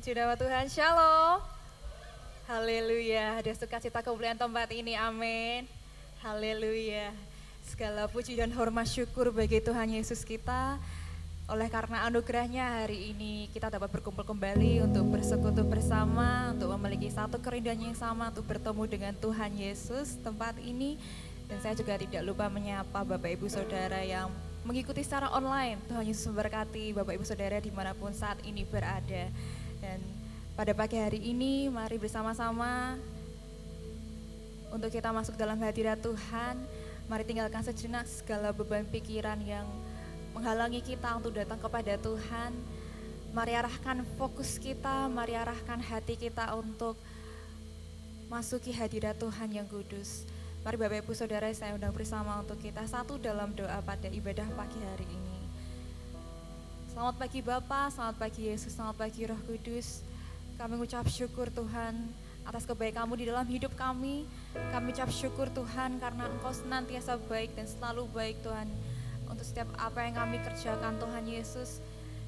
Puji nama Tuhan, Shalom. Haleluya, ada sukacita kemuliaan tempat ini, amin. Haleluya. Segala puji dan hormat syukur bagi Tuhan Yesus kita. Oleh karena anugerahnya hari ini kita dapat berkumpul kembali untuk bersekutu bersama, untuk memiliki satu kerinduan yang sama untuk bertemu dengan Tuhan Yesus tempat ini. Dan saya juga tidak lupa menyapa Bapak Ibu Saudara yang mengikuti secara online. Tuhan Yesus memberkati Bapak Ibu Saudara dimanapun saat ini berada. Dan pada pagi hari ini mari bersama-sama untuk kita masuk dalam hadirat Tuhan. Mari tinggalkan sejenak segala beban pikiran yang menghalangi kita untuk datang kepada Tuhan. Mari arahkan fokus kita, mari arahkan hati kita untuk masuki hadirat Tuhan yang kudus. Mari Bapak Ibu Saudara saya undang bersama untuk kita satu dalam doa pada ibadah pagi hari ini. Selamat pagi Bapa, selamat pagi Yesus, selamat pagi Roh Kudus. Kami ucap syukur Tuhan atas kebaikan-Mu di dalam hidup kami. Kami ucap syukur Tuhan karena Engkau senantiasa baik dan selalu baik Tuhan untuk setiap apa yang kami kerjakan Tuhan Yesus.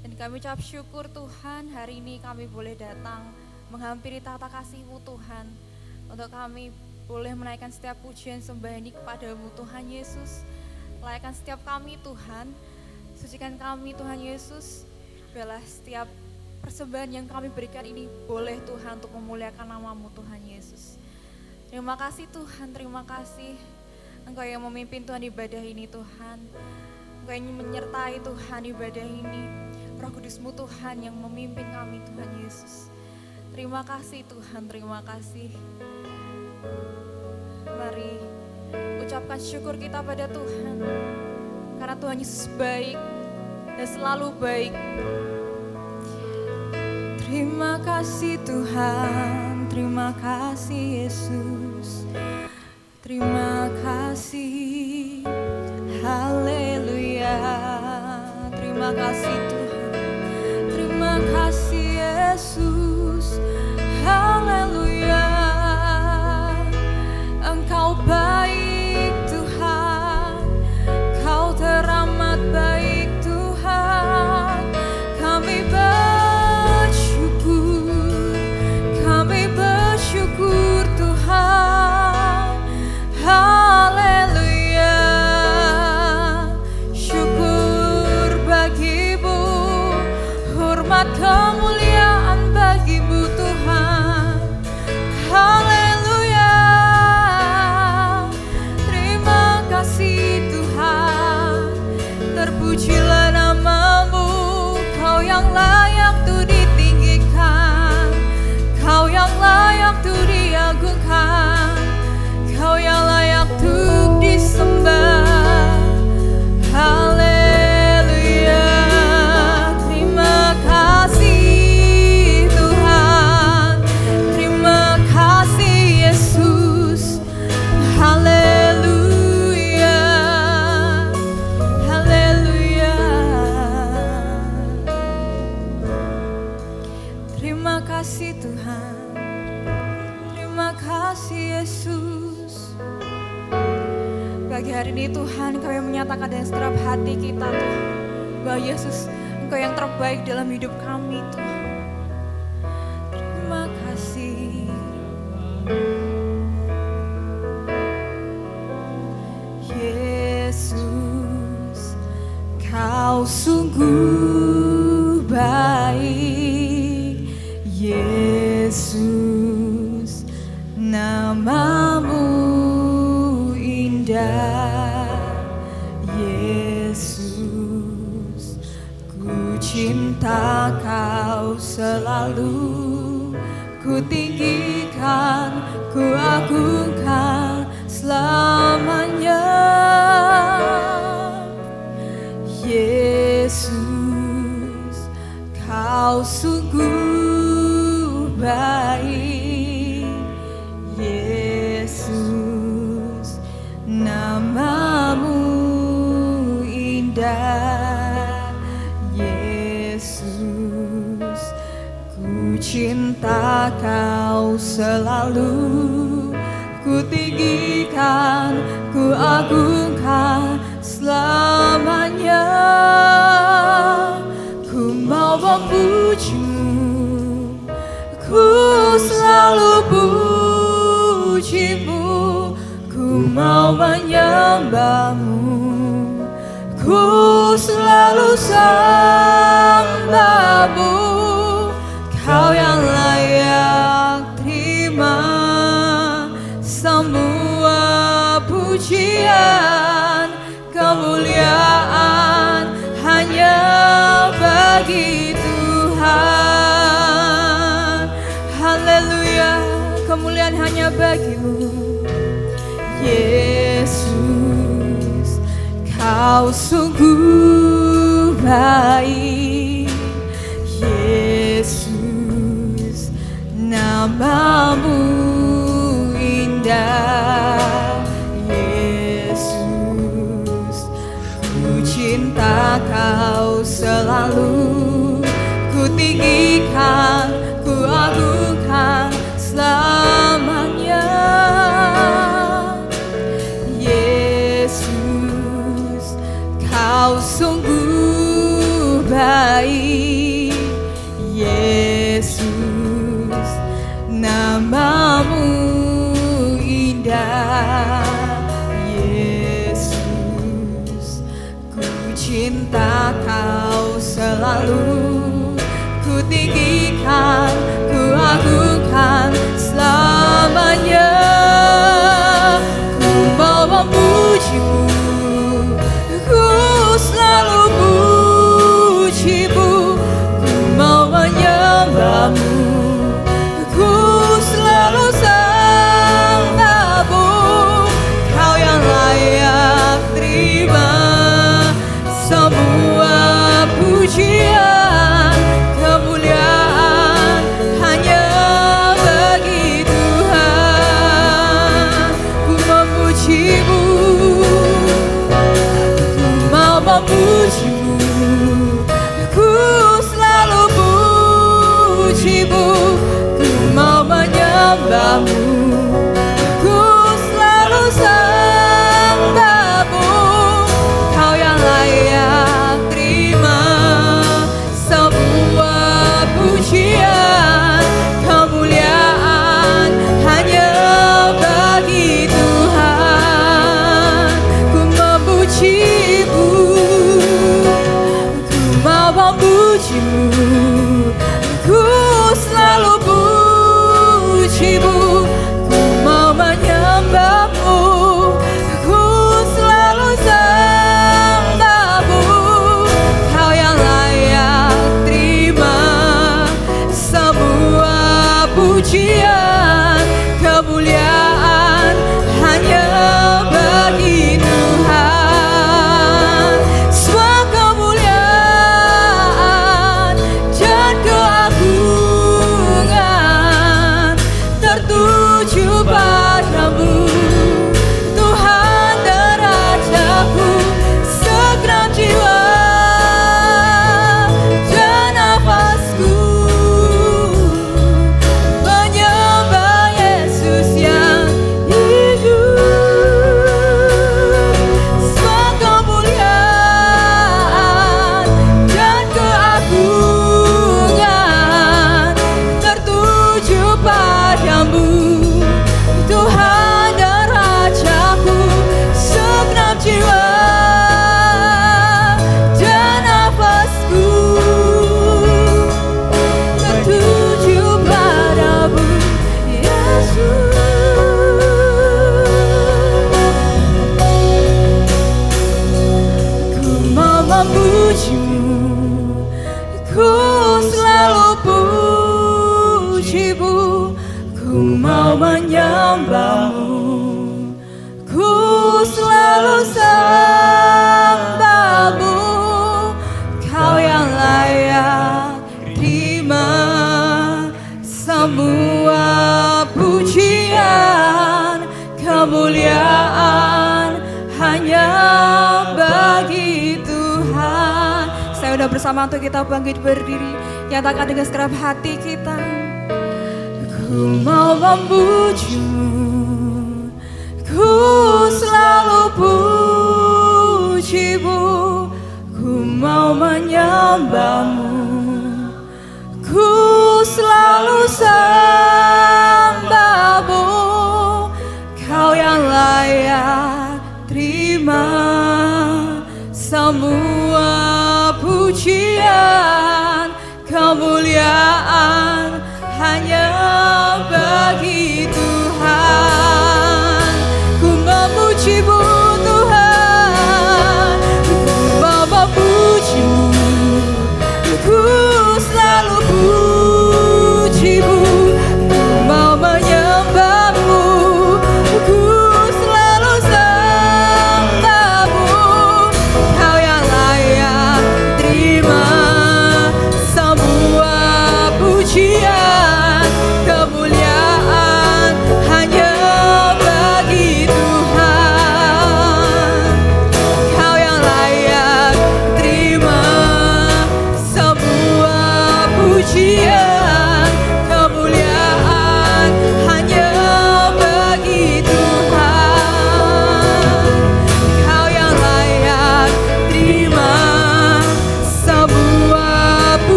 Dan kami ucap syukur Tuhan hari ini kami boleh datang menghampiri tata kasih-Mu Tuhan. Untuk kami boleh menaikkan setiap pujian sembah ini kepada-Mu Tuhan Yesus. Layakkan setiap kami Tuhan, sucikan kami Tuhan Yesus. Biarlah setiap persembahan yang kami berikan ini boleh Tuhan untuk memuliakan nama-Mu Tuhan Yesus. Terima kasih Tuhan, terima kasih Engkau yang memimpin Tuhan ibadah ini Tuhan. Engkau yang menyertai Tuhan ibadah ini. Roh Kudus-Mu Tuhan yang memimpin kami Tuhan Yesus. Terima kasih Tuhan, terima kasih. Mari ucapkan syukur kita pada Tuhan. Karena Tuhan Yesus baik dan selalu baik. Terima kasih Tuhan, terima kasih Yesus. Terima kasih, haleluya. Terima kasih Tuhan, terima kasih Yesus, haleluya. Engkau baik Tuhan, Kau teramat baik Tuhan. Kami bersyukur Tuhan, haleluya. Syukur bagi-Mu, hormat kemuliaan bagi-Mu Tuhan, haleluya. Terima kasih Tuhan, terpujilah nama-Mu. Kau yang layak tuh ditinggikan, Kau yang layak tuh diagungkan, Kau yang layak tuh disembah, haleluya. Terima kasih Tuhan, terima kasih Yesus, haleluya, haleluya. Terima kasih Tuhan, terima kasih Yesus. Pagi hari ini Tuhan kami menyatakan dalam setiap hati kita Tuhan, bahwa Yesus Engkau yang terbaik dalam hidup kami Tuhan. Terima kasih. Yesus, Kau sungguh baik. Yesus, nama-Mu indah. Yesus, ku cinta Kau selalu. Ku tinggikan, ku agungkan selamanya. Yesus, Kau sungguh baik. Yesus, nama-Mu indah. Yesus, ku cinta Kau selalu. Ku tinggikan, ku agungkan selamanya. Ku mau memuji-Mu, pujimu, ku mau menyembahmu, ku selalu sembahmu, kau yang layak terima semua pujian, kemuliaan hanya bagi Tuhan. Haleluya, kemuliaan hanya bagimu Yesus. Kau sungguh baik Yesus, namamu indah Yesus. Ku cinta kau selalu, ku tinggikan, ku agungkan selamanya Yesus. Kau sungguh baik Yesus, namamu indah Yesus. Ku cinta kau selalu, ku tinggikan, ku agungkan selamanya. Ku mau memujimu, ku selalu pujimu, ku mau menyembahmu, ku selalu sembahmu, kau yang layak terima semua pujian, kemuliaan hanya bagi Tuhan. Ku memujimu, ku mau memujimu, ku selalu pujimu, ku mau menyembahmu, ku selalu sembahmu, kau yang layak terima semua pujian, kemuliaan hanya bagi Tuhan. Ku memujimu, ku mau memujimu, ku selalu pujimu, ku mau menyembahmu, ku selalu sembahmu, kau yang layak terima semua pujian, kemuliaan hanya bagi Tuhan. Semua kemuliaan dan keagungan tertuju padamu, Tuhan dan Rajaku. Segenap jiwa dan nafasku menyembah Yesus yang hidup. Semua kemuliaan dan keagungan tertuju padamu, Tuhan dan Rajaku. Segenap jiwa dan nafasku tertuju padamu, Yesus. Ku mau memujimu, ku selalu pujimu, ku mau menyembahmu, ku selalu sembahmu, kau yang layak terima semua pujian, kemuliaan hanya bagi Tuhan. Saya udah bersama untuk kita bangkit berdiri, nyatakan dengan segenap hati kita. Ku mau memujimu, ku selalu pujimu, ku mau menyembahmu, ku selalu sembah.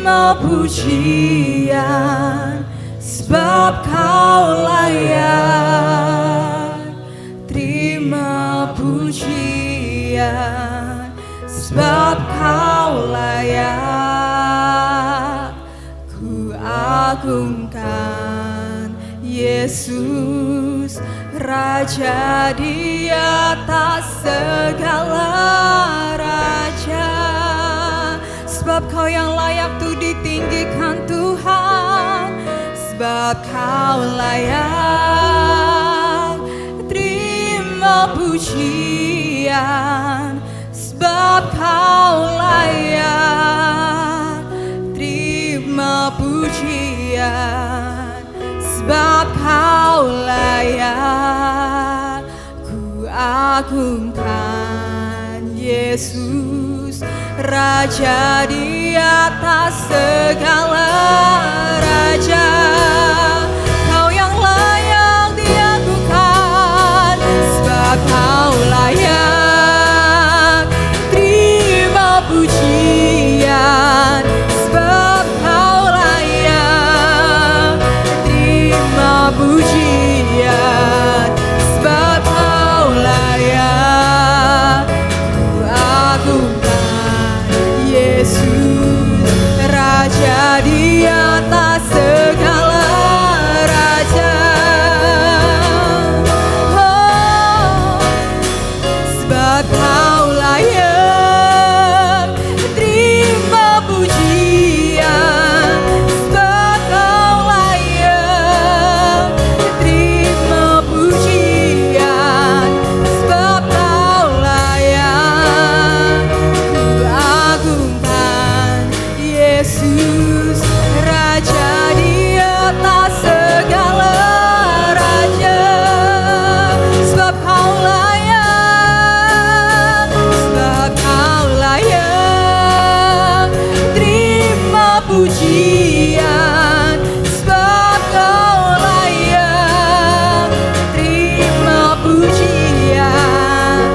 terima pujian, sebab Kau layak. Terima pujian, sebab Kau layak. Ku agungkan Yesus, Raja di atas segala raja. Sebab Kau yang layak tuh ditinggikan Tuhan, sebab Kau layak. Terima pujian, sebab Kau layak. Terima pujian, sebab Kau layak. Ku agungkan Yesus, Raja di atas segala raja. Kau yang layak diagungkan, sebab Kau layak. Terima pujian, sebab Kau layak. Terima pujian, sebab Kau layak. Ku agungkan Yesus, Raja di atas segala raja. Oh, sebab Kau layak. Terima pujian, sebab Kau layak. Terima pujian, sebab Kau layak. Ku agungkan Yesus, Raja di atas segala raja. Sebab Kau layak, sebab Kau layak. Terima pujian, sebab Kau layak. Terima pujian,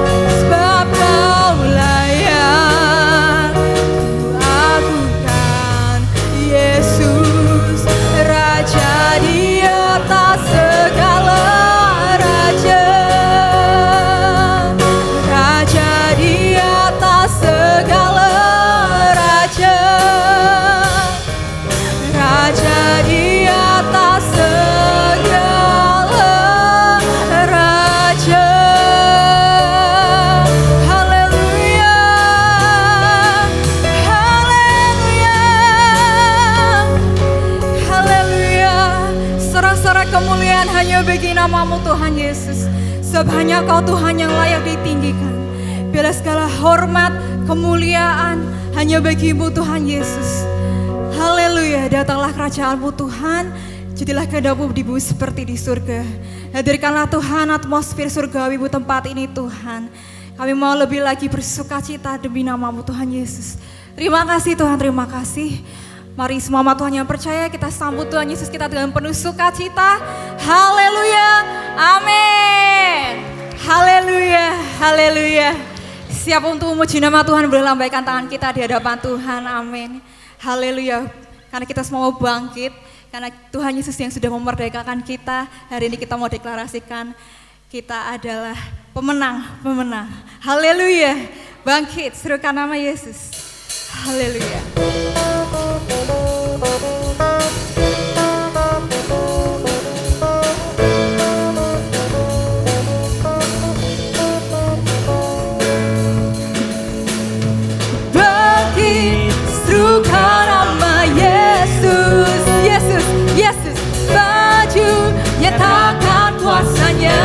sebab Kau layak. Ku agungkan Yesus, Raja di atas segala raja. Raja di atas segala raja. Raja di atas segala raja. Haleluya, haleluya, haleluya. Sorak-sorak kemuliaan hanya bagi nama-Mu Tuhan Yesus. Sebab hanya Kau Tuhan yang layak ditinggikan. Bila segala hormat, kemuliaan hanya bagi-Mu Tuhan Yesus. Haleluya, datanglah kerajaan-Mu Tuhan. Jadilah kehendak-Mu di bumi seperti di surga. Hadirkanlah Tuhan atmosfer surgawi di tempat ini Tuhan. Kami mau lebih lagi bersukacita demi nama-Mu Tuhan Yesus. Terima kasih Tuhan, terima kasih. Mari semua umat Tuhan yang percaya kita sambut Tuhan Yesus kita dengan penuh sukacita. Haleluya, amin. Haleluya, haleluya. Siap untuk memuji nama Tuhan, boleh lambaikan tangan kita di hadapan Tuhan, amin. Haleluya, karena kita semua mau bangkit, karena Tuhan Yesus yang sudah memerdekakan kita. Hari ini kita mau deklarasikan kita adalah pemenang. Haleluya, bangkit, serukan nama Yesus. Haleluya. Bangkit, serukan nama Yesus. Yesus, Yesus, baju nyatakan kuasanya.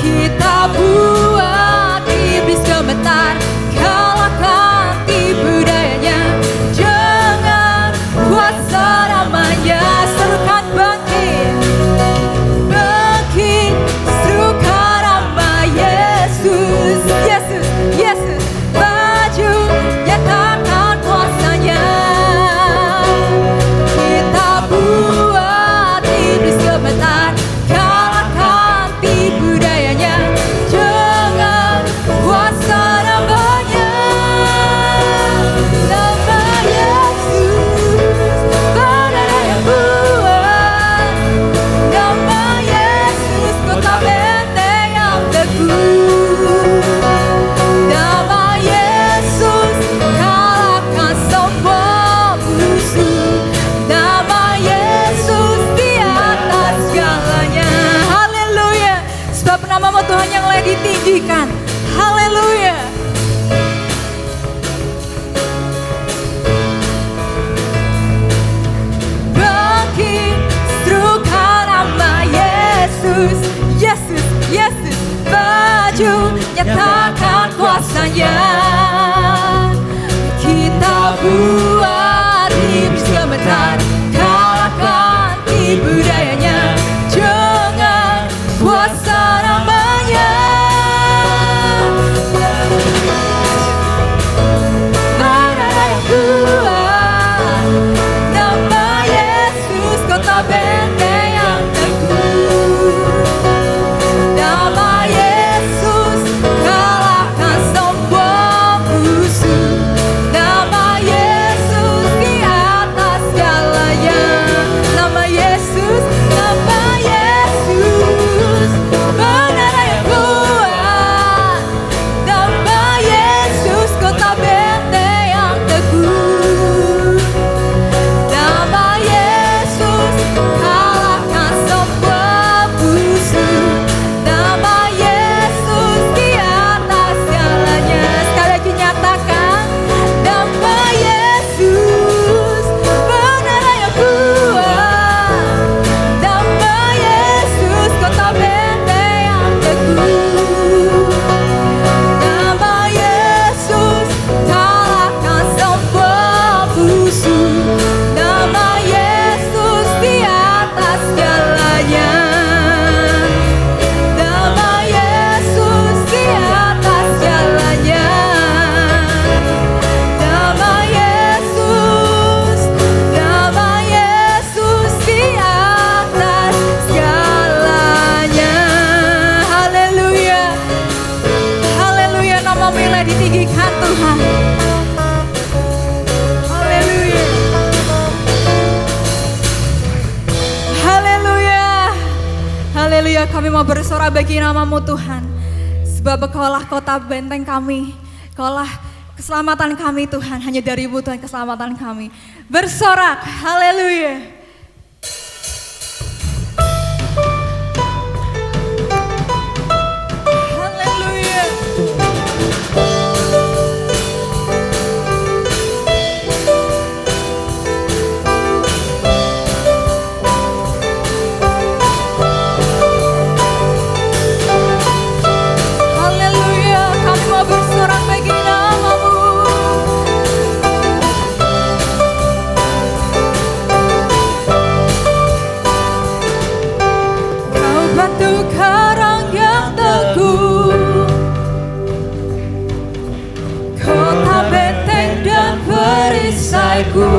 Kita buat iblis gemetar, kalahkan tipu dayanya. Tuhan. Haleluya. Haleluya. Haleluya, kami mau bersorak bagi nama-Mu Tuhan. Sebab Engkaulah kota benteng kami, Engkaulah keselamatan kami Tuhan, hanya dari-Mu Tuhan keselamatan kami. Bersorak, haleluya. Haleluya. Haleluya, kami mau bersorak bagi nama-Mu. Kau batu karang yang teguh, kota benteng dan perisaiku,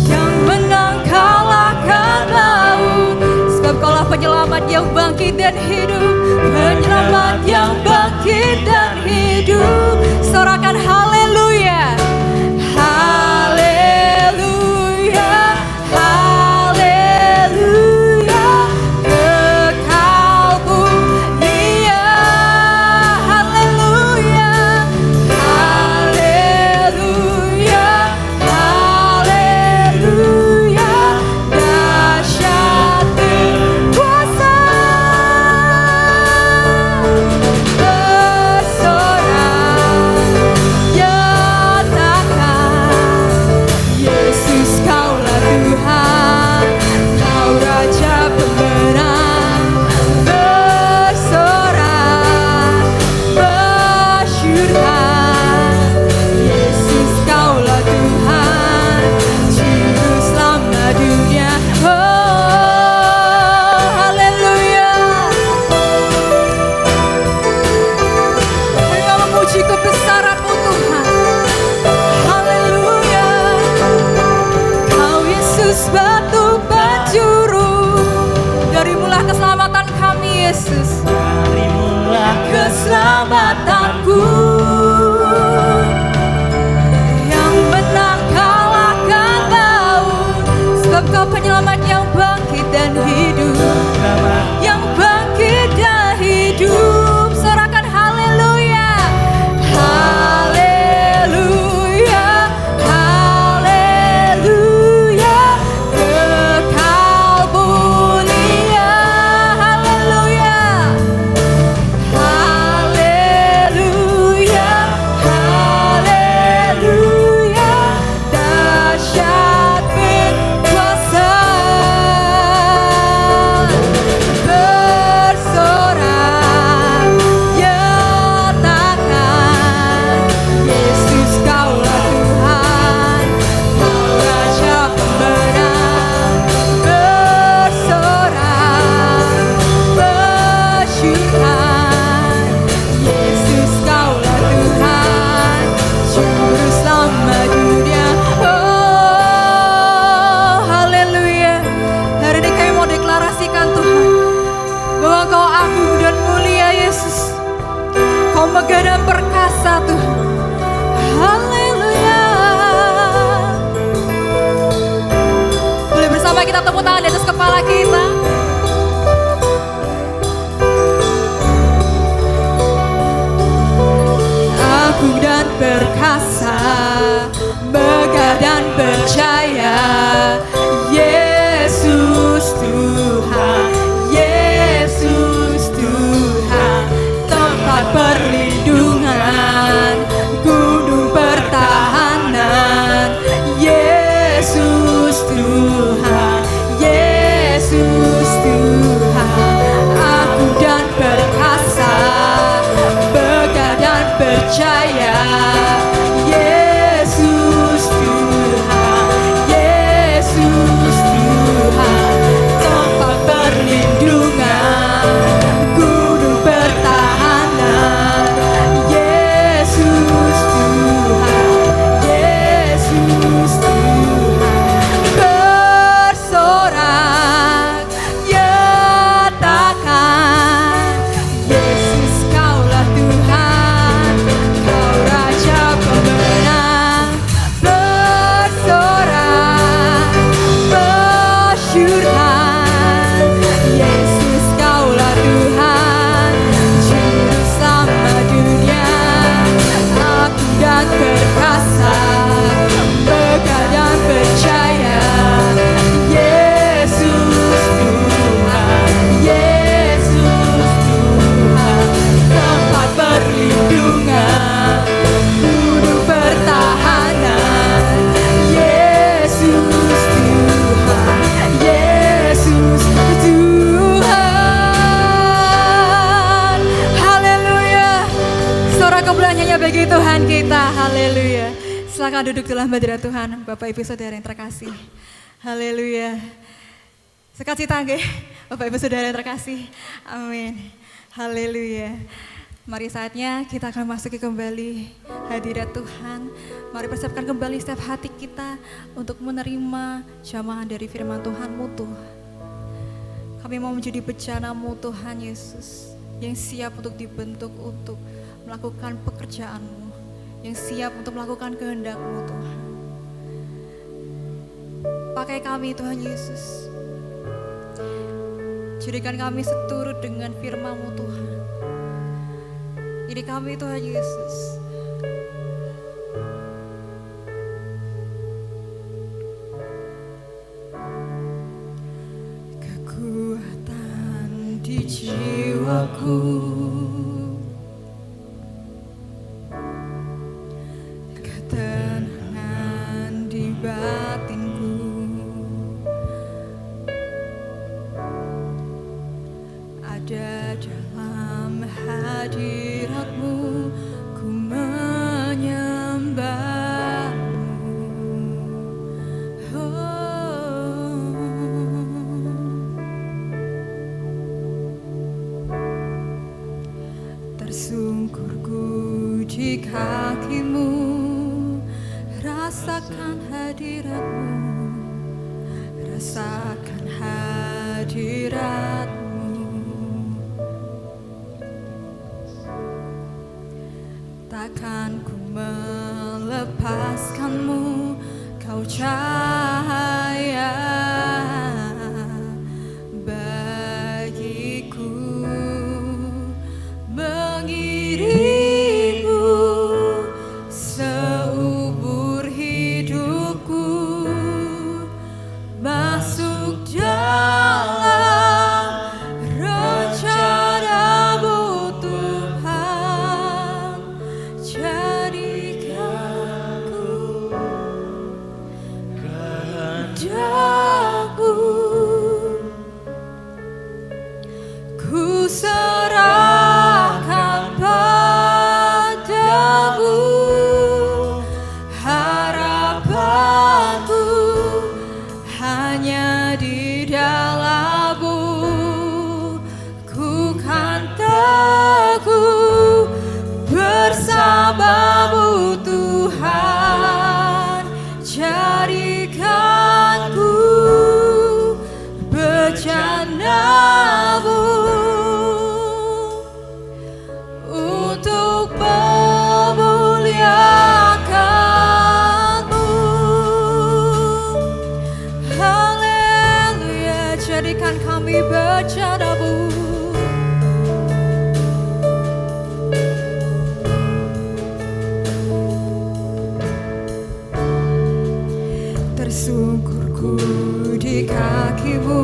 yang menang kalahkan laut. Sebab Kaulah penyelamat yang bangkit dan hidup, penyelamat yang bangkit dan hidup. Sorakan haleluya. Haleluya, haleluya, kekal mulia. Haleluya, haleluya, haleluya, dahsyat berkuasa. Bersorak, nyatakan Yesus Kaulah Tuhan, Kau Raja pemenang. Bersorak, masyurkan Yesus Kaulah Tuhan, Juru Selamat dunia. Oh, haleluya. Kami mau memuji kebesaran-Mu Tuhan. Haleluya. Kau Yesus batu penjuru, dari-Mulah keselamatan kami Yesus, Darimulah keselamatanku, yang menang kalahkan laut. Sebab Kau penyelamat yang bangkit dan hidup, yang bangkit dan hidup. Sorakan haleluya. Haleluya, haleluya, kekal mulia. Haleluya, haleluya, haleluya, dahsyat berkuasa. Bersorak, nyatakan Yesus Kaulah Tuhan, Kau Raja pemenang. Bersorak, bersyukur Yesus Kaulah Tuhan, Juru Selamat dunia. Oh, haleluya. Hari ini kami mau deklarasikan Tuhan, bahwa Kau agung dan mulia Yesus. Kau megah dan perkasa Tuhan. Haleluya. Boleh bersama kita tepuk tangan di atas kepala kita. Agung dan perkasa, megah dan percaya, Yesus Tuhan, Yesus Tuhan, tempat perlindungan, gunung pertahanan, Yesus Tuhan, Yesus Tuhan, agung dan perkasa, megah dan percaya, Yesus Tuhan, Yesus Tuhan, tempat perlindungan, gunung pertahanan, Yesus Tuhan, Yesus Tuhan. Bersorak, nyatakan Yesus Kaulah Tuhan. hanya bagi Tuhan kita. Haleluya. Silakan duduk dalam hadirat Tuhan, Bapak Ibu Saudara yang terkasih. Haleluya. Sukacita nggih, Bapak Ibu Saudara yang terkasih. Amin. Haleluya. Mari saatnya kita akan masuki kembali hadirat Tuhan. Mari persiapkan kembali setiap hati kita untuk menerima jamahan dari firman Tuhan-Mu Tuhan. Kami mau menjadi bejana-Mu Tuhan Yesus, yang siap untuk dibentuk untuk melakukan pekerjaan-Mu, yang siap untuk melakukan kehendak-Mu Tuhan. Pakai kami Tuhan Yesus, jadikan kami seturut dengan firman-Mu Tuhan. Ini kami Tuhan Yesus. Kekuatan di jiwaku, ketenangan di batinku, ada dalam hadirat-Mu, ku menyembah-Mu. Tersungkur ku di kaki-Mu, rasakan hadirat-Mu, rasakan hadirat-Mu. Takkan ku melepaskan-Mu, Kau cahaya bagiku, mengiringku seumur hidupku, masuk dalam rencana-Mu Tuhan. Jadikanku kehendak-Mu, ku serahkan padamu. Harapanku hanya di dalam-Mu, ku kan teguh bersama-Mu Tuhan. Jadikanku bejana-Mu untuk memuliakan-Mu. Haleluya, jadikan kami bejana-Mu. Tersungkur ku di kaki-Mu,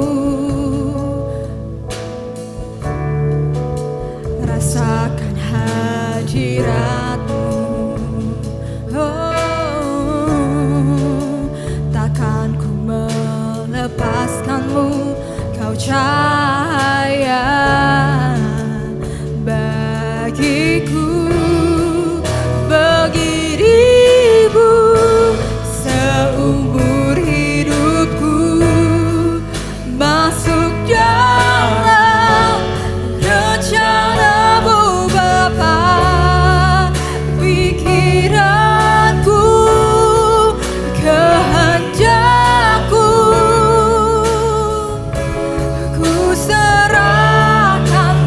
rasakan hadirat-Mu. Takkan ku melepaskan-Mu, Kau cahaya bagiku, begirimu seumur hidupku, masuk dalam rencana-Mu Bapa. Pikiranku, kehendak-Ku, ku serahkan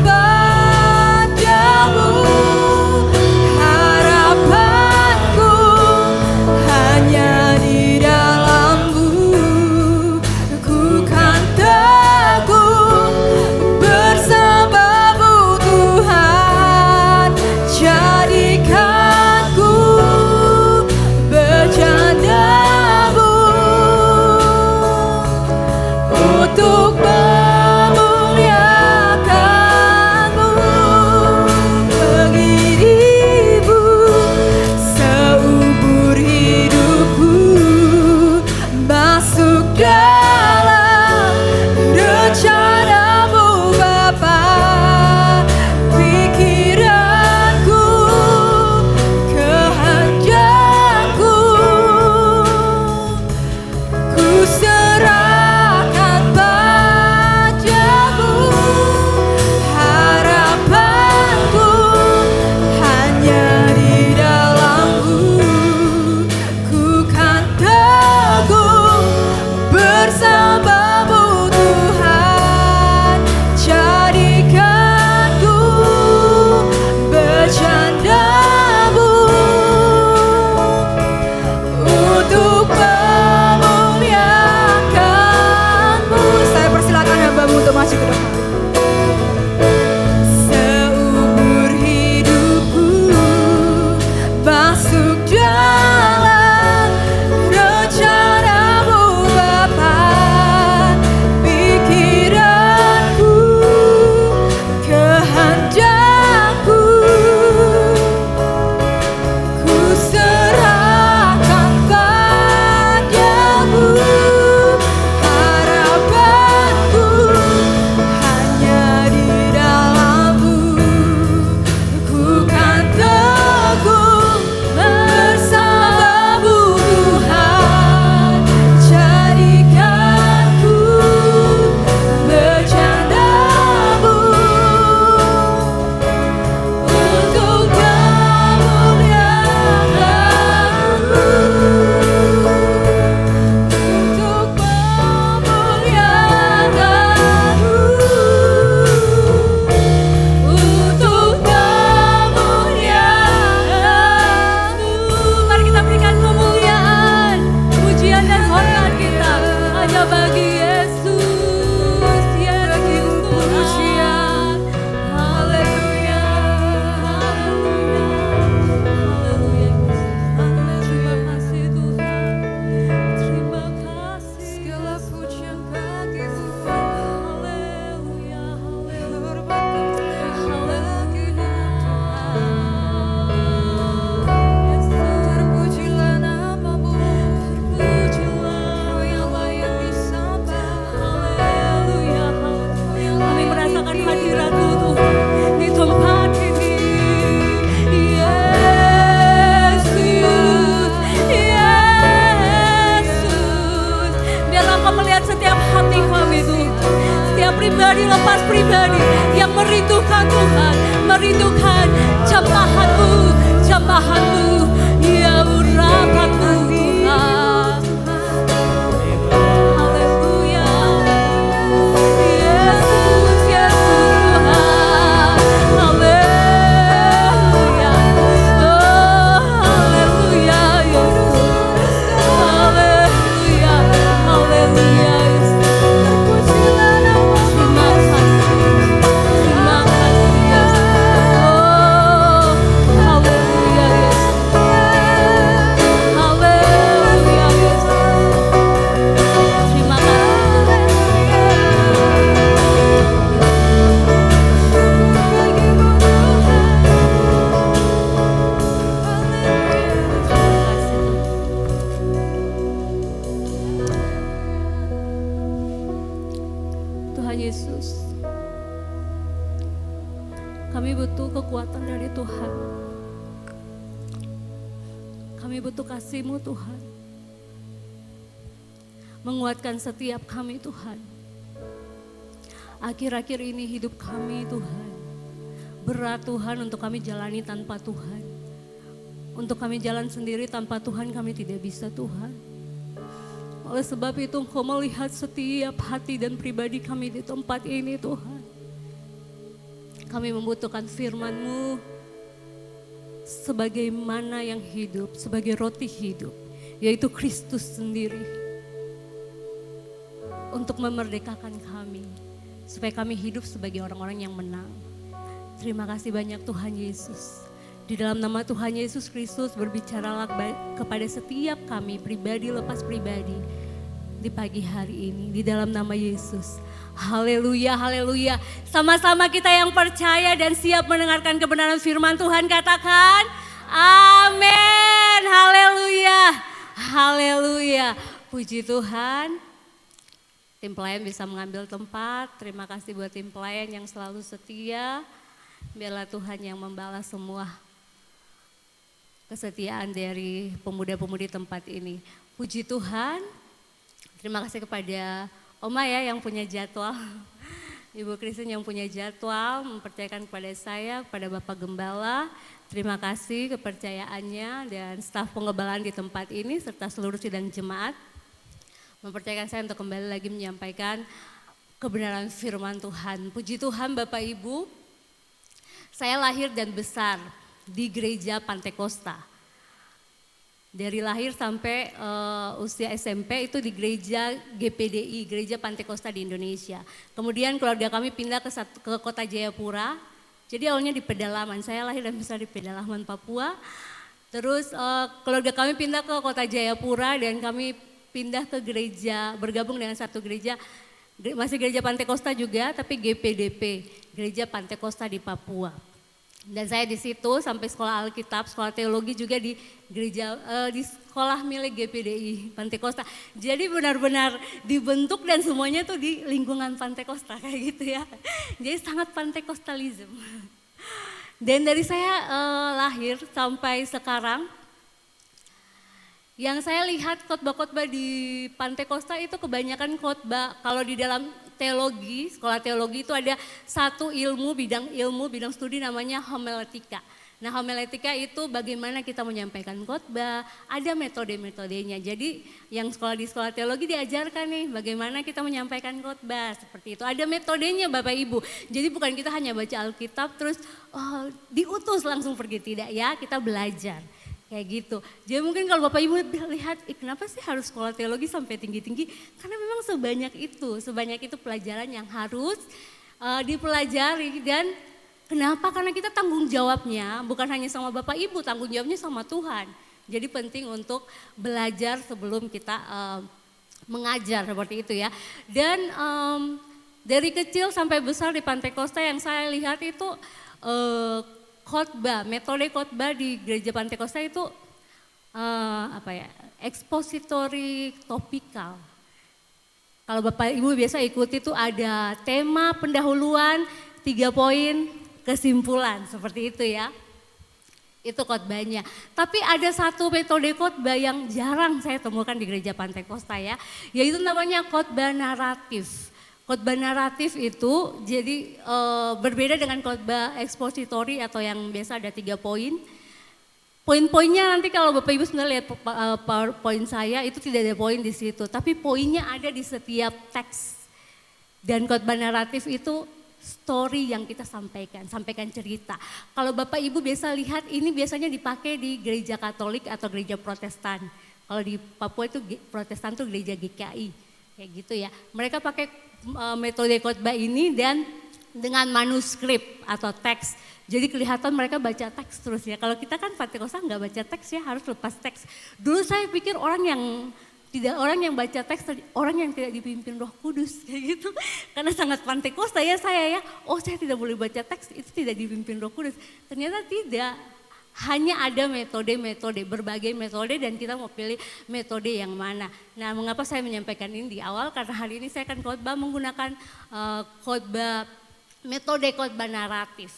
pribadi yang merindukan Tuhan, merindukan jamahan-Mu, jamahan-Mu, ya urapan-Mu Tuhan. Haleluya, Yesus, Yesus Tuhan. Haleluya, oh haleluya Yesus. Haleluya, haleluya Yesus. Terima kasih Yesus. Oh haleluya Yesus. Haleluya Yesus. Terima Tuhan Yesus, kami butuh kekuatan dari Tuhan. Kami butuh kasih-Mu Tuhan. Menguatkan setiap kami Tuhan. Akhir-akhir ini hidup kami Tuhan. Berat Tuhan untuk kami jalani tanpa Tuhan. Untuk kami jalan sendiri tanpa Tuhan kami tidak bisa Tuhan. Oleh sebab itu Engkau melihat setiap hati dan pribadi kami di tempat ini Tuhan. Kami membutuhkan firman-Mu sebagaimana yang hidup, sebagai roti hidup, yaitu Kristus sendiri. Untuk memerdekakan kami, supaya kami hidup sebagai orang-orang yang menang. Terima kasih banyak Tuhan Yesus. Di dalam nama Tuhan Yesus Kristus berbicaralah kepada setiap kami pribadi lepas pribadi di pagi hari ini. Di dalam nama Yesus. Haleluya, haleluya. Sama-sama kita yang percaya dan siap mendengarkan kebenaran firman Tuhan katakan amin. Haleluya, haleluya. Puji Tuhan. Tim pelayan bisa mengambil tempat. Terima kasih buat tim pelayan yang selalu setia. Biarlah Tuhan yang membalas semua kesetiaan dari pemuda-pemudi tempat ini. Puji Tuhan. Terima kasih kepada Oma ya yang punya jadwal. Ibu Kristen yang punya jadwal mempercayakan kepada saya, kepada Bapak Gembala. Terima kasih kepercayaannya dan staf pengembalaan di tempat ini serta seluruh sidang jemaat. Mempercayakan saya untuk kembali lagi menyampaikan kebenaran firman Tuhan. Puji Tuhan Bapak Ibu, saya lahir dan besar di gereja Pantekosta. Dari lahir sampai usia SMP itu di gereja GPDI, Gereja Pantekosta di Indonesia. Kemudian keluarga kami pindah ke kota Jayapura. Jadi awalnya di pedalaman, saya lahir dan besar di pedalaman Papua. Terus keluarga kami pindah ke kota Jayapura dan kami pindah ke gereja, bergabung dengan satu gereja, masih gereja Pantekosta juga, tapi GPDP, Gereja Pantekosta di Papua. Dan saya di situ sampai sekolah Alkitab, sekolah teologi juga di gereja, di sekolah milik GPDI Pantekosta. Jadi benar-benar dibentuk dan semuanya tuh di lingkungan Pantekosta kayak gitu ya. Jadi sangat Pantekostalism. Dan dari saya lahir sampai sekarang, yang saya lihat khotbah-khotbah di Pantekosta itu kebanyakan khotbah kalau di dalam teologi, sekolah teologi itu ada satu bidang studi namanya homiletika. Nah homiletika itu bagaimana kita menyampaikan khotbah, ada metode-metodenya. Jadi yang di sekolah teologi diajarkan nih bagaimana kita menyampaikan khotbah seperti itu. Ada metodenya Bapak Ibu. Jadi bukan kita hanya baca Alkitab terus diutus langsung pergi, tidak ya, kita belajar. Kayak gitu. Jadi mungkin kalau Bapak Ibu lihat, kenapa sih harus sekolah teologi sampai tinggi-tinggi? Karena memang sebanyak itu pelajaran yang harus dipelajari. Dan kenapa? Karena kita tanggung jawabnya bukan hanya sama Bapak Ibu, tanggung jawabnya sama Tuhan. Jadi penting untuk belajar sebelum kita mengajar seperti itu ya. Dan dari kecil sampai besar di Pantekosta yang saya lihat itu khotbah, metode khotbah di gereja Pantekosta itu expository topikal. Kalau Bapak Ibu biasa ikuti itu ada tema pendahuluan, 3 poin, kesimpulan seperti itu ya. Itu khotbahnya. Tapi ada satu metode khotbah yang jarang saya temukan di gereja Pantekosta ya, yaitu namanya khotbah naratif. Khotbah naratif itu jadi berbeda dengan khotbah ekspositori atau yang biasa ada 3 poin. Poin-poinnya nanti kalau Bapak Ibu sebenarnya lihat PowerPoint saya itu tidak ada poin di situ, tapi poinnya ada di setiap teks. Dan khotbah naratif itu story yang kita sampaikan cerita. Kalau Bapak Ibu biasa lihat ini biasanya dipakai di gereja Katolik atau gereja Protestan. Kalau di Papua itu Protestan tuh gereja GKI, kayak gitu ya. Mereka pakai metode khotbah ini dan dengan manuskrip atau teks. Jadi kelihatan mereka baca teks terus ya. Kalau kita kan Pentakosta nggak baca teks ya, harus lepas teks. Dulu saya pikir orang yang baca teks, orang yang tidak dipimpin Roh Kudus kayak gitu. Karena sangat Pentakosta ya saya ya. Oh saya tidak boleh baca teks, itu tidak dipimpin Roh Kudus. Ternyata tidak. Hanya ada metode-metode, berbagai metode dan kita mau pilih metode yang mana. Nah mengapa saya menyampaikan ini di awal, karena hari ini saya akan khotbah menggunakan metode khotbah naratif.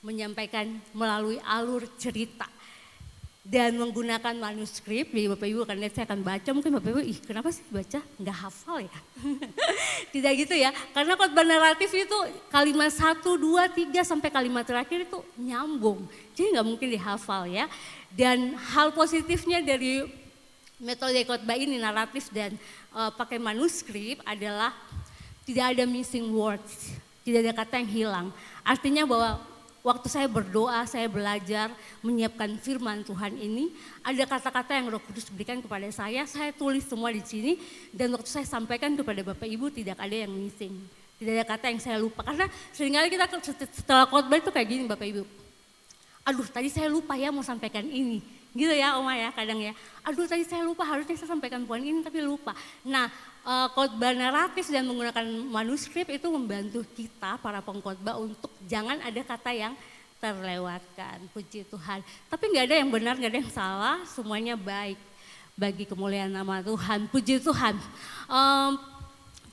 Menyampaikan melalui alur cerita. Dan menggunakan manuskrip, jadi Bapak Ibu akan lihat saya akan baca, mungkin Bapak Ibu, kenapa sih baca? Nggak hafal ya? Tidak gitu ya, karena khotbah naratif itu kalimat 1, 2, 3 sampai kalimat terakhir itu nyambung. Jadi nggak mungkin dihafal ya. Dan hal positifnya dari metode khotbah ini naratif dan pakai manuskrip adalah tidak ada missing words, tidak ada kata yang hilang. Artinya bahwa waktu saya berdoa, saya belajar menyiapkan firman Tuhan ini, ada kata-kata yang Roh Kudus berikan kepada saya tulis semua di sini, dan waktu saya sampaikan kepada Bapak Ibu tidak ada yang missing, tidak ada kata yang saya lupa. Karena seringkali kita setelah khotbah itu kayak gini Bapak Ibu, aduh tadi saya lupa ya mau sampaikan ini, gitu ya Oma ya kadang ya, aduh tadi saya lupa harusnya saya sampaikan poin ini tapi lupa. Nah khotbah naratif dan menggunakan manuskrip itu membantu kita para pengkhotbah untuk jangan ada kata yang terlewatkan, puji Tuhan. Tapi nggak ada yang benar, nggak ada yang salah, semuanya baik bagi kemuliaan nama Tuhan, puji Tuhan.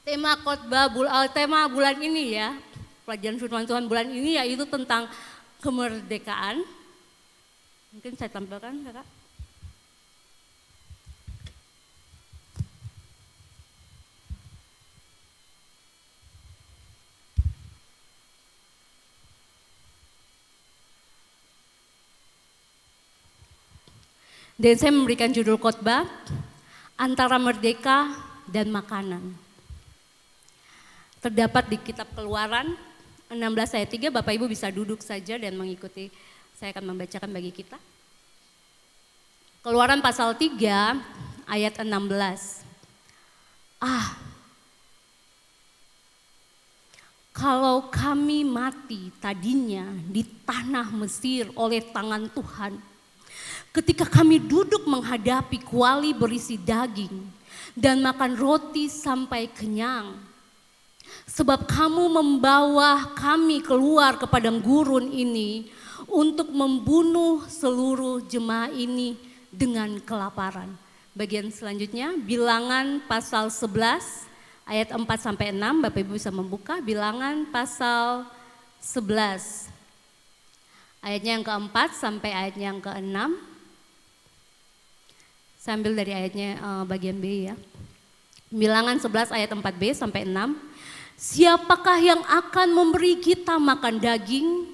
Tema khotbah tema bulan ini ya, pelajaran firman Tuhan bulan ini yaitu tentang kemerdekaan. Mungkin saya tampilkan kakak. Dan saya memberikan judul khotbah, Antara Merdeka dan Makanan. Terdapat di kitab Keluaran 16 ayat 3, Bapak Ibu bisa duduk saja dan mengikuti, saya akan membacakan bagi kita. Keluaran pasal 3 ayat 16. Kalau kami mati tadinya di tanah Mesir oleh tangan Tuhan, ketika kami duduk menghadapi kuali berisi daging dan makan roti sampai kenyang. Sebab kamu membawa kami keluar ke padang gurun ini untuk membunuh seluruh jemaah ini dengan kelaparan. Bagian selanjutnya Bilangan pasal 11 ayat 4 sampai 6, Bapak Ibu bisa membuka Bilangan pasal 11. Ayatnya yang keempat sampai ayatnya yang ke-6. Saya ambil dari ayatnya bagian B ya. Bilangan 11 ayat 4b sampai 6. Siapakah yang akan memberi kita makan daging?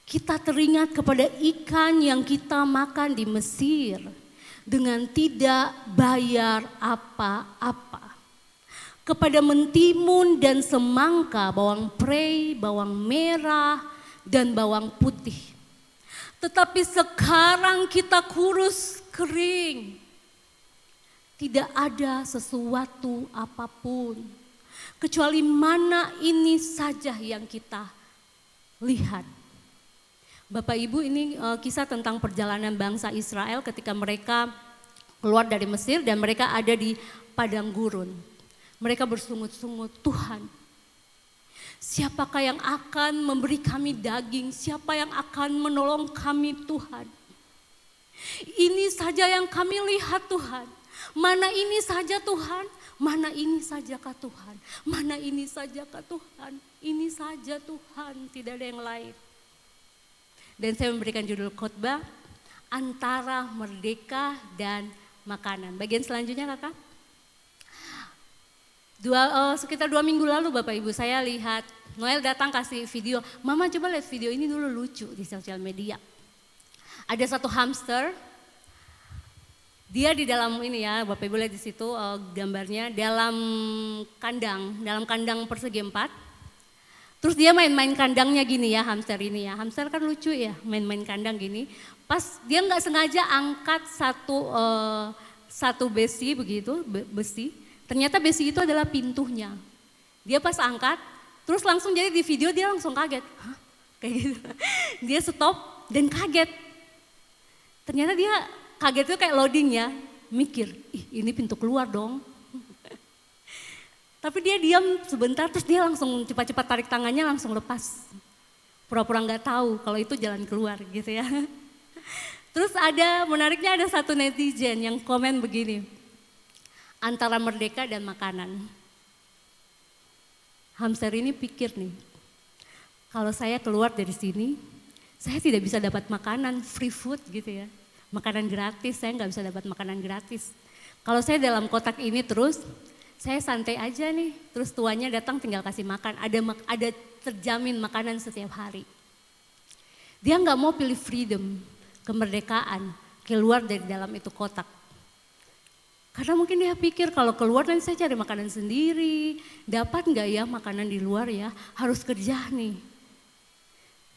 Kita teringat kepada ikan yang kita makan di Mesir dengan tidak bayar apa-apa. Kepada mentimun dan semangka, bawang prei, bawang merah, dan bawang putih. Tetapi sekarang kita kurus kering. Tidak ada sesuatu apapun. Kecuali mana ini saja yang kita lihat. Bapak Ibu, ini kisah tentang perjalanan bangsa Israel ketika mereka keluar dari Mesir dan mereka ada di padang gurun. Mereka bersungut-sungut, Tuhan, siapakah yang akan memberi kami daging? Siapa yang akan menolong kami Tuhan? Ini saja yang kami lihat Tuhan. Mana ini saja Tuhan? Mana ini sajakah Tuhan? Mana ini sajakah Tuhan? Ini saja Tuhan, tidak ada yang lain. Dan saya memberikan judul khotbah, Antara Merdeka dan Makanan. Bagian selanjutnya kakak. Sekitar 2 minggu lalu Bapak Ibu saya lihat Noel datang kasih video, Mama coba lihat video ini dulu lucu di sosial media. Ada satu hamster, dia di dalam ini ya Bapak Ibu lihat di situ gambarnya dalam kandang persegi 4. Terus dia main-main kandangnya gini ya hamster ini ya, hamster kan lucu ya main-main kandang gini. Pas dia nggak sengaja angkat satu besi begitu, besi. Ternyata besi itu adalah pintunya. Dia pas angkat, terus langsung jadi di video dia langsung kaget. Hah? Kayak gitu. Dia stop dan kaget. Ternyata dia kaget itu kayak loading ya. Mikir, ini pintu keluar dong. Tapi dia diam sebentar terus dia langsung cepat-cepat tarik tangannya langsung lepas. Pura-pura nggak tahu kalau itu jalan keluar gitu ya. Terus menariknya ada satu netizen yang komen begini. Antara merdeka dan makanan. Hamster ini pikir nih, kalau saya keluar dari sini, saya tidak bisa dapat makanan, free food gitu ya. Makanan gratis, saya nggak bisa dapat makanan gratis. Kalau saya dalam kotak ini terus, saya santai aja nih, terus tuannya datang tinggal kasih makan, ada terjamin makanan setiap hari. Dia nggak mau pilih freedom, kemerdekaan, keluar dari dalam itu kotak. Karena mungkin dia pikir kalau keluar nanti saya cari makanan sendiri, dapat nggak ya makanan di luar ya, harus kerja nih.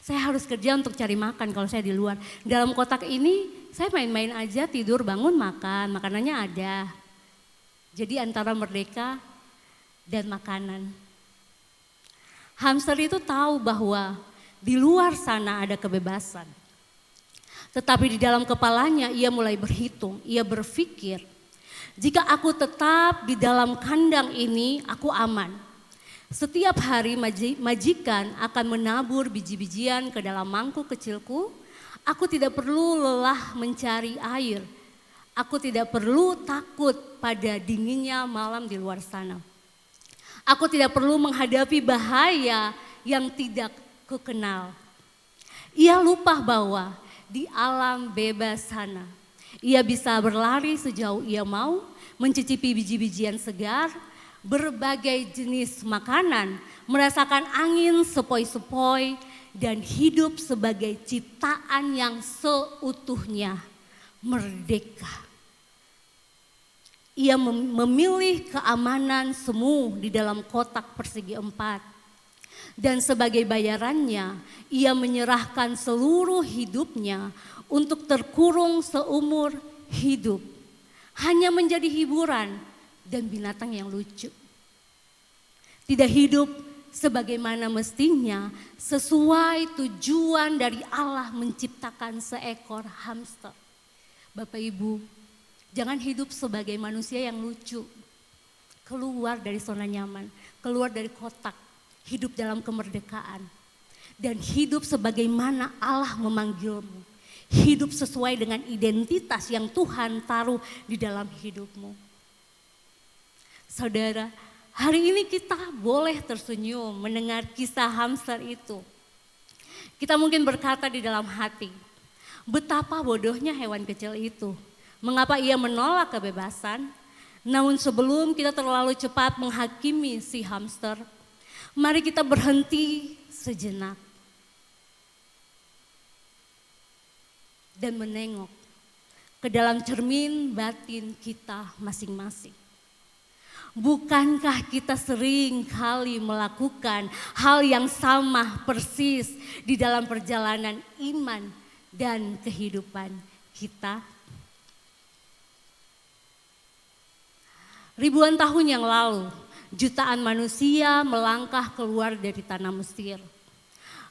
Saya harus kerja untuk cari makan kalau saya di luar. Dalam kotak ini saya main-main aja, tidur, bangun, makan, makanannya ada. Jadi antara merdeka dan makanan. Hamster itu tahu bahwa di luar sana ada kebebasan. Tetapi di dalam kepalanya ia mulai berhitung, ia berpikir, jika aku tetap di dalam kandang ini, aku aman. Setiap hari majikan akan menabur biji-bijian ke dalam mangkuk kecilku. Aku tidak perlu lelah mencari air. Aku tidak perlu takut pada dinginnya malam di luar sana. Aku tidak perlu menghadapi bahaya yang tidak kukenal. Ia lupa bahwa di alam bebas sana, ia bisa berlari sejauh ia mau, mencicipi biji-bijian segar, berbagai jenis makanan, merasakan angin sepoi-sepoi, dan hidup sebagai ciptaan yang seutuhnya merdeka. Ia memilih keamanan semu di dalam kotak persegi 4. Dan sebagai bayarannya, ia menyerahkan seluruh hidupnya untuk terkurung seumur hidup. Hanya menjadi hiburan dan binatang yang lucu. Tidak hidup sebagaimana mestinya sesuai tujuan dari Allah menciptakan seekor hamster. Bapak Ibu, jangan hidup sebagai manusia yang lucu. Keluar dari zona nyaman, keluar dari kotak, hidup dalam kemerdekaan. Dan hidup sebagaimana Allah memanggilmu. Hidup sesuai dengan identitas yang Tuhan taruh di dalam hidupmu. Saudara, hari ini kita boleh tersenyum mendengar kisah hamster itu. Kita mungkin berkata di dalam hati, betapa bodohnya hewan kecil itu. Mengapa ia menolak kebebasan? Namun sebelum kita terlalu cepat menghakimi si hamster, mari kita berhenti sejenak. Dan menengok ke dalam cermin batin kita masing-masing. Bukankah kita sering kali melakukan hal yang sama persis di dalam perjalanan iman dan kehidupan kita? Ribuan tahun yang lalu, jutaan manusia melangkah keluar dari tanah Mesir.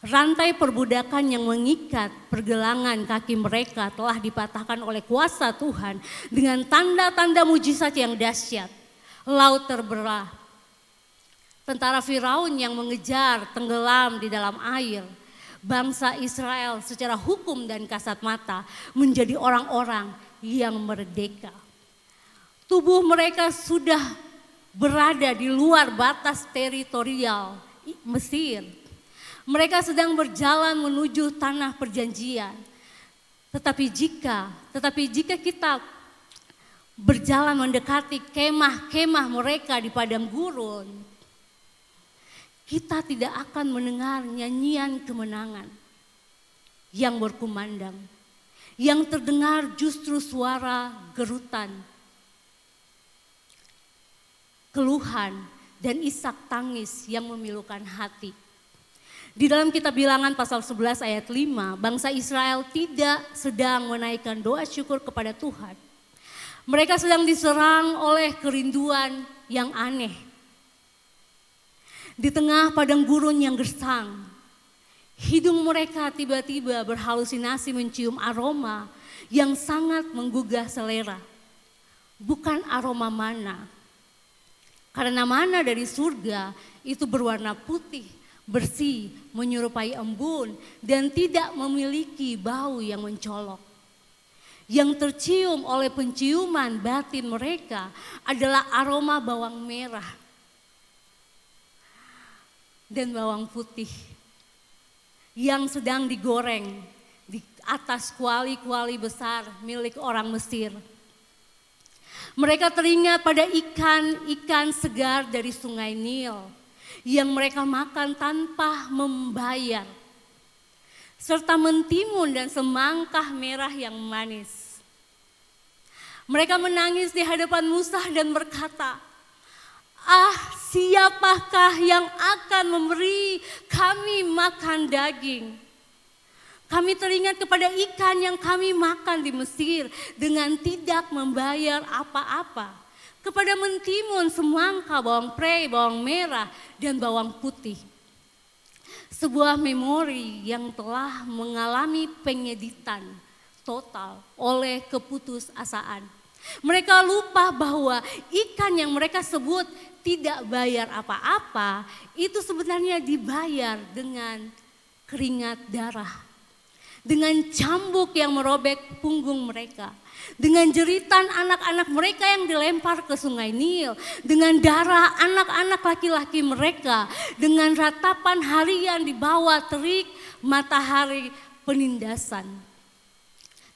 Rantai perbudakan yang mengikat pergelangan kaki mereka telah dipatahkan oleh kuasa Tuhan dengan tanda-tanda mujizat yang dahsyat. Laut terbelah. Tentara Firaun yang mengejar tenggelam di dalam air. Bangsa Israel secara hukum dan kasat mata menjadi orang-orang yang merdeka. Tubuh mereka sudah berada di luar batas teritorial Mesir. Mereka sedang berjalan menuju tanah perjanjian. Tetapi jika kita berjalan mendekati kemah-kemah mereka di padang gurun, kita tidak akan mendengar nyanyian kemenangan yang berkumandang. Yang terdengar justru suara gerutan, keluhan, dan isak tangis yang memilukan hati. Di dalam kitab Bilangan pasal 11 ayat 5, bangsa Israel tidak sedang menaikkan doa syukur kepada Tuhan. Mereka sedang diserang oleh kerinduan yang aneh. Di tengah padang gurun yang gersang, hidung mereka tiba-tiba berhalusinasi mencium aroma yang sangat menggugah selera. Bukan aroma mana. Karena mana dari surga itu berwarna putih, bersih, menyerupai embun, dan tidak memiliki bau yang mencolok. Yang tercium oleh penciuman batin mereka adalah aroma bawang merah dan bawang putih yang sedang digoreng di atas kuali-kuali besar milik orang Mesir. Mereka teringat pada ikan-ikan segar dari sungai Nil yang mereka makan tanpa membayar, serta mentimun dan semangka merah yang manis. Mereka menangis di hadapan Musa dan berkata, "Ah, siapakah yang akan memberi kami makan daging? Kami teringat kepada ikan yang kami makan di Mesir dengan tidak membayar apa-apa. Kepada mentimun, semangka, bawang prei, bawang merah, dan bawang putih." Sebuah memori yang telah mengalami pengeditan total oleh keputusasaan. Mereka lupa bahwa ikan yang mereka sebut tidak bayar apa-apa, itu sebenarnya dibayar dengan keringat darah. Dengan cambuk yang merobek punggung mereka. Dengan jeritan anak-anak mereka yang dilempar ke sungai Nil. Dengan darah anak-anak laki-laki mereka. Dengan ratapan harian di bawah terik matahari penindasan.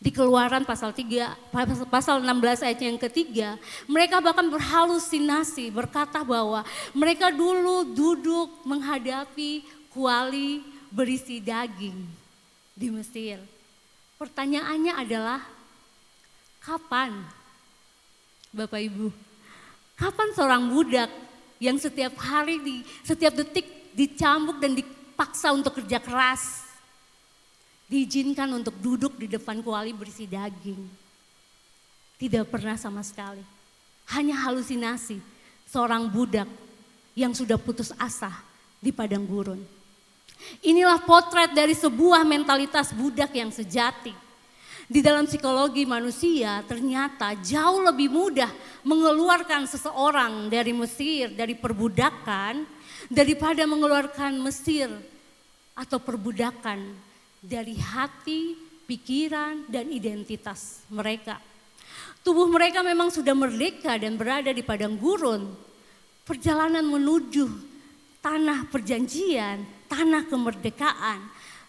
Di Keluaran pasal 16 ayat yang ketiga, mereka bahkan berhalusinasi berkata bahwa mereka dulu duduk menghadapi kuali berisi daging di Mesir. Pertanyaannya adalah, kapan Bapak Ibu? Kapan seorang budak yang setiap hari, setiap detik dicambuk dan dipaksa untuk kerja keras, diizinkan untuk duduk di depan kuali berisi daging? Tidak pernah sama sekali. Hanya halusinasi seorang budak yang sudah putus asa di padang gurun. Inilah potret dari sebuah mentalitas budak yang sejati. Di dalam psikologi manusia ternyata jauh lebih mudah mengeluarkan seseorang dari Mesir, dari perbudakan, daripada mengeluarkan Mesir atau perbudakan dari hati, pikiran, dan identitas mereka. Tubuh mereka memang sudah merdeka dan berada di padang gurun. Perjalanan menuju tanah perjanjian, tanah kemerdekaan.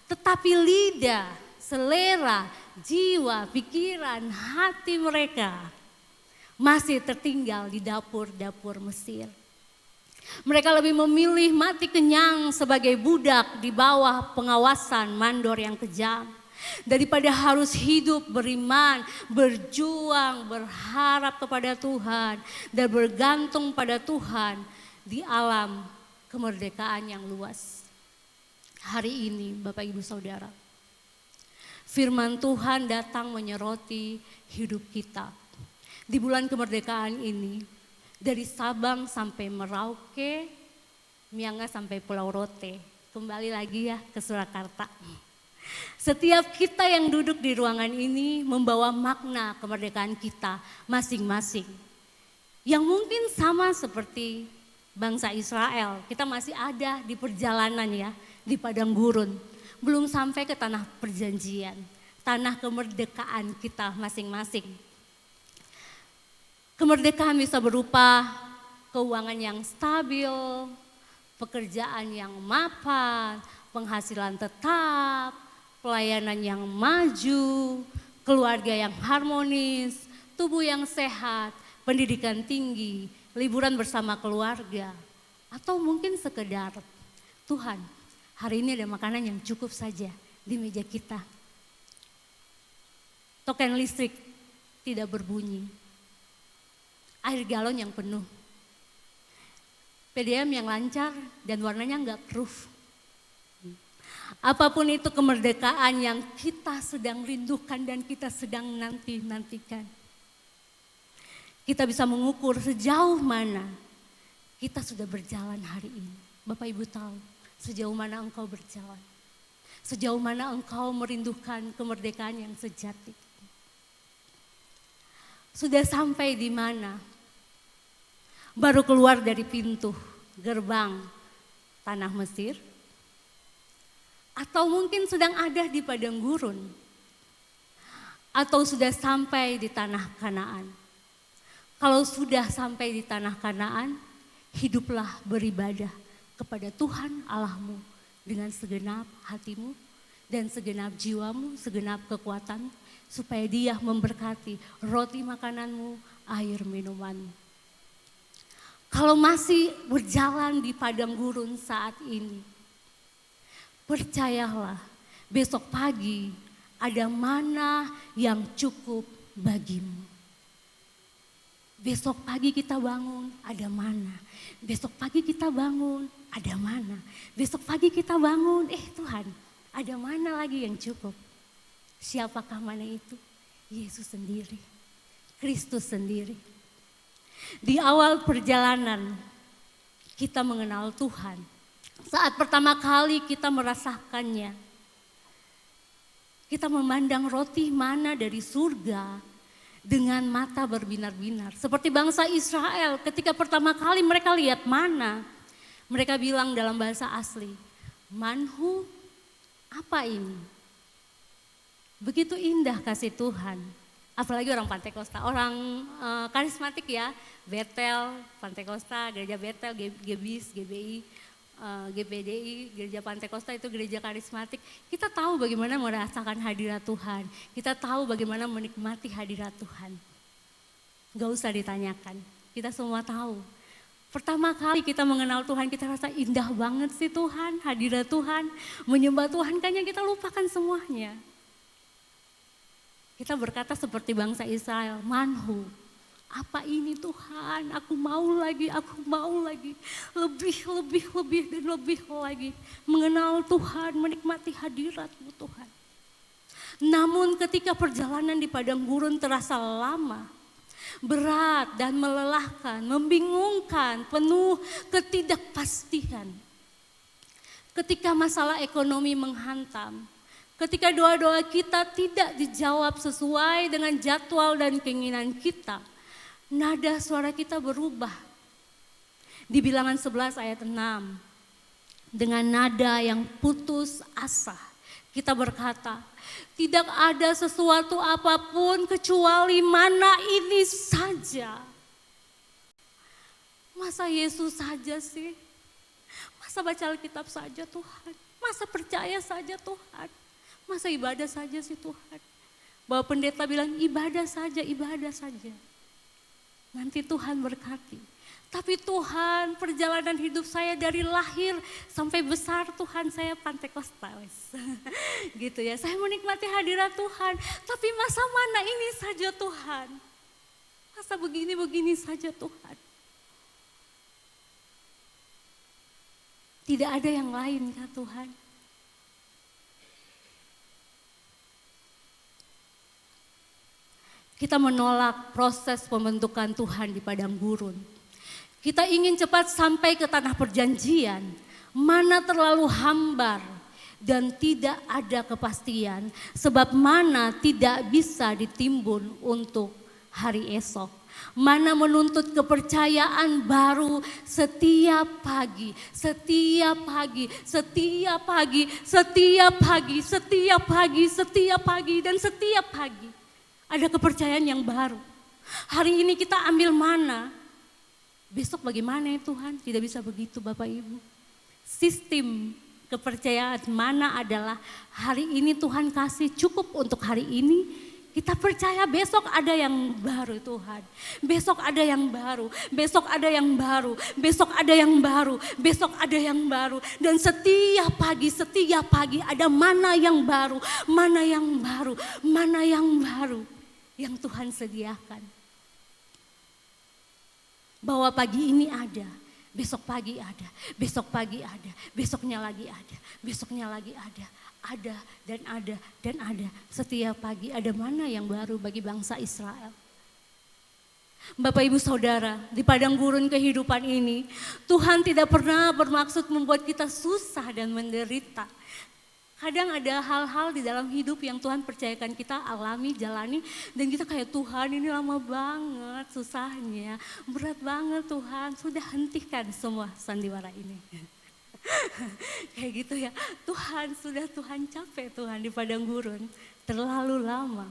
Tetapi lidah, selera, jiwa, pikiran, hati mereka masih tertinggal di dapur-dapur Mesir. Mereka lebih memilih mati kenyang sebagai budak di bawah pengawasan mandor yang kejam, daripada harus hidup beriman, berjuang, berharap kepada Tuhan, dan bergantung pada Tuhan di alam kemerdekaan yang luas. Hari ini Bapak Ibu Saudara, firman Tuhan datang menyeroti hidup kita. Di bulan kemerdekaan ini, dari Sabang sampai Merauke, Miangas sampai Pulau Rote. Kembali lagi ya ke Surakarta. Setiap kita yang duduk di ruangan ini membawa makna kemerdekaan kita masing-masing. Yang mungkin sama seperti bangsa Israel. Kita masih ada di perjalanan ya, di padang gurun. Belum sampai ke tanah perjanjian, tanah kemerdekaan kita masing-masing. Kemerdekaan bisa berupa keuangan yang stabil, pekerjaan yang mapan, penghasilan tetap, pelayanan yang maju, keluarga yang harmonis, tubuh yang sehat, pendidikan tinggi, liburan bersama keluarga, atau mungkin sekedar Tuhan, hari ini ada makanan yang cukup saja di meja kita. Token listrik tidak berbunyi, air galon yang penuh, PDM yang lancar dan warnanya nggak keruh. Apapun itu kemerdekaan yang kita sedang rindukan dan kita sedang nantikan. Kita bisa mengukur sejauh mana kita sudah berjalan hari ini. Bapak Ibu tahu sejauh mana engkau berjalan. Sejauh mana engkau merindukan kemerdekaan yang sejati. Sudah sampai di mana? Baru keluar dari pintu gerbang tanah Mesir? Atau mungkin sedang ada di padang gurun? Atau sudah sampai di tanah Kanaan? Kalau sudah sampai di tanah Kanaan, hiduplah beribadah kepada Tuhan Allahmu dengan segenap hatimu dan segenap jiwamu, segenap kekuatanmu, supaya Dia memberkati roti makananmu, air minumanmu. Kalau masih berjalan di padang gurun saat ini, percayalah besok pagi ada mana yang cukup bagimu. Besok pagi kita bangun, ada mana. Besok pagi kita bangun, ada mana. Besok pagi kita bangun, Tuhan, ada mana lagi yang cukup. Siapakah mana itu? Yesus sendiri, Kristus sendiri. Di awal perjalanan kita mengenal Tuhan. Saat pertama kali kita merasakannya, kita memandang roti mana dari surga dengan mata berbinar-binar. Seperti bangsa Israel ketika pertama kali mereka lihat mana, mereka bilang dalam bahasa asli, manhu, apa ini? Begitu indah kasih Tuhan. Apalagi orang Pantekosta, orang karismatik ya, Betel, Pantekosta, Gereja Betel, GBIS, GBI, GPDI, Gereja Pantekosta itu gereja karismatik. Kita tahu bagaimana merasakan hadirat Tuhan, kita tahu bagaimana menikmati hadirat Tuhan. Gak usah ditanyakan, kita semua tahu. Pertama kali kita mengenal Tuhan, kita rasa indah banget sih Tuhan, hadirat Tuhan, menyembah Tuhan, kayaknya kita lupakan semuanya. Kita berkata seperti bangsa Israel, manhu, apa ini Tuhan, aku mau lagi, lebih dan lebih lagi. Mengenal Tuhan, menikmati hadirat-Mu Tuhan. Namun ketika perjalanan di padang gurun terasa lama, berat dan melelahkan, membingungkan, penuh ketidakpastian. Ketika masalah ekonomi menghantam, ketika doa-doa kita tidak dijawab sesuai dengan jadwal dan keinginan kita, nada suara kita berubah. Di Bilangan 11 ayat 6, dengan nada yang putus asa, kita berkata, tidak ada sesuatu apapun kecuali mana ini saja. Masa Yesus saja sih? Masa baca Alkitab saja Tuhan? Masa percaya saja Tuhan? Masa ibadah saja sih Tuhan? Bahwa pendeta bilang ibadah saja. Nanti Tuhan berkati. Tapi Tuhan, perjalanan hidup saya dari lahir sampai besar Tuhan, saya Pantekostais. Gitu ya, saya menikmati hadirat Tuhan. Tapi masa mana ini saja Tuhan? Masa begini saja Tuhan? Tidak ada yang lain kah Tuhan? Kita menolak proses pembentukan Tuhan di padang gurun. Kita ingin cepat sampai ke tanah perjanjian, mana terlalu hambar dan tidak ada kepastian, sebab mana tidak bisa ditimbun untuk hari esok. Mana menuntut kepercayaan baru setiap pagi, dan setiap pagi. Ada kepercayaan yang baru. Hari ini kita ambil mana? Besok bagaimana ya Tuhan? Tidak bisa begitu Bapak Ibu. Sistem kepercayaan mana adalah hari ini Tuhan kasih cukup untuk hari ini. Kita percaya besok ada yang baru Tuhan. Besok ada yang baru, besok ada yang baru, besok ada yang baru, besok ada yang baru. Dan setiap pagi ada mana yang baru, mana yang baru, mana yang baru yang Tuhan sediakan. Bahwa pagi ini ada, besok pagi ada, besok pagi ada, besoknya lagi ada, besoknya lagi ada dan ada dan ada. Setiap pagi ada mana yang baru bagi bangsa Israel. Bapak Ibu Saudara, di padang gurun kehidupan ini, Tuhan tidak pernah bermaksud membuat kita susah dan menderita. Kadang ada hal-hal di dalam hidup yang Tuhan percayakan kita alami, jalani, dan kita kayak Tuhan ini lama banget susahnya, berat banget Tuhan, sudah hentikan semua sandiwara ini. Kayak gitu ya, Tuhan capek Tuhan di padang gurun, terlalu lama.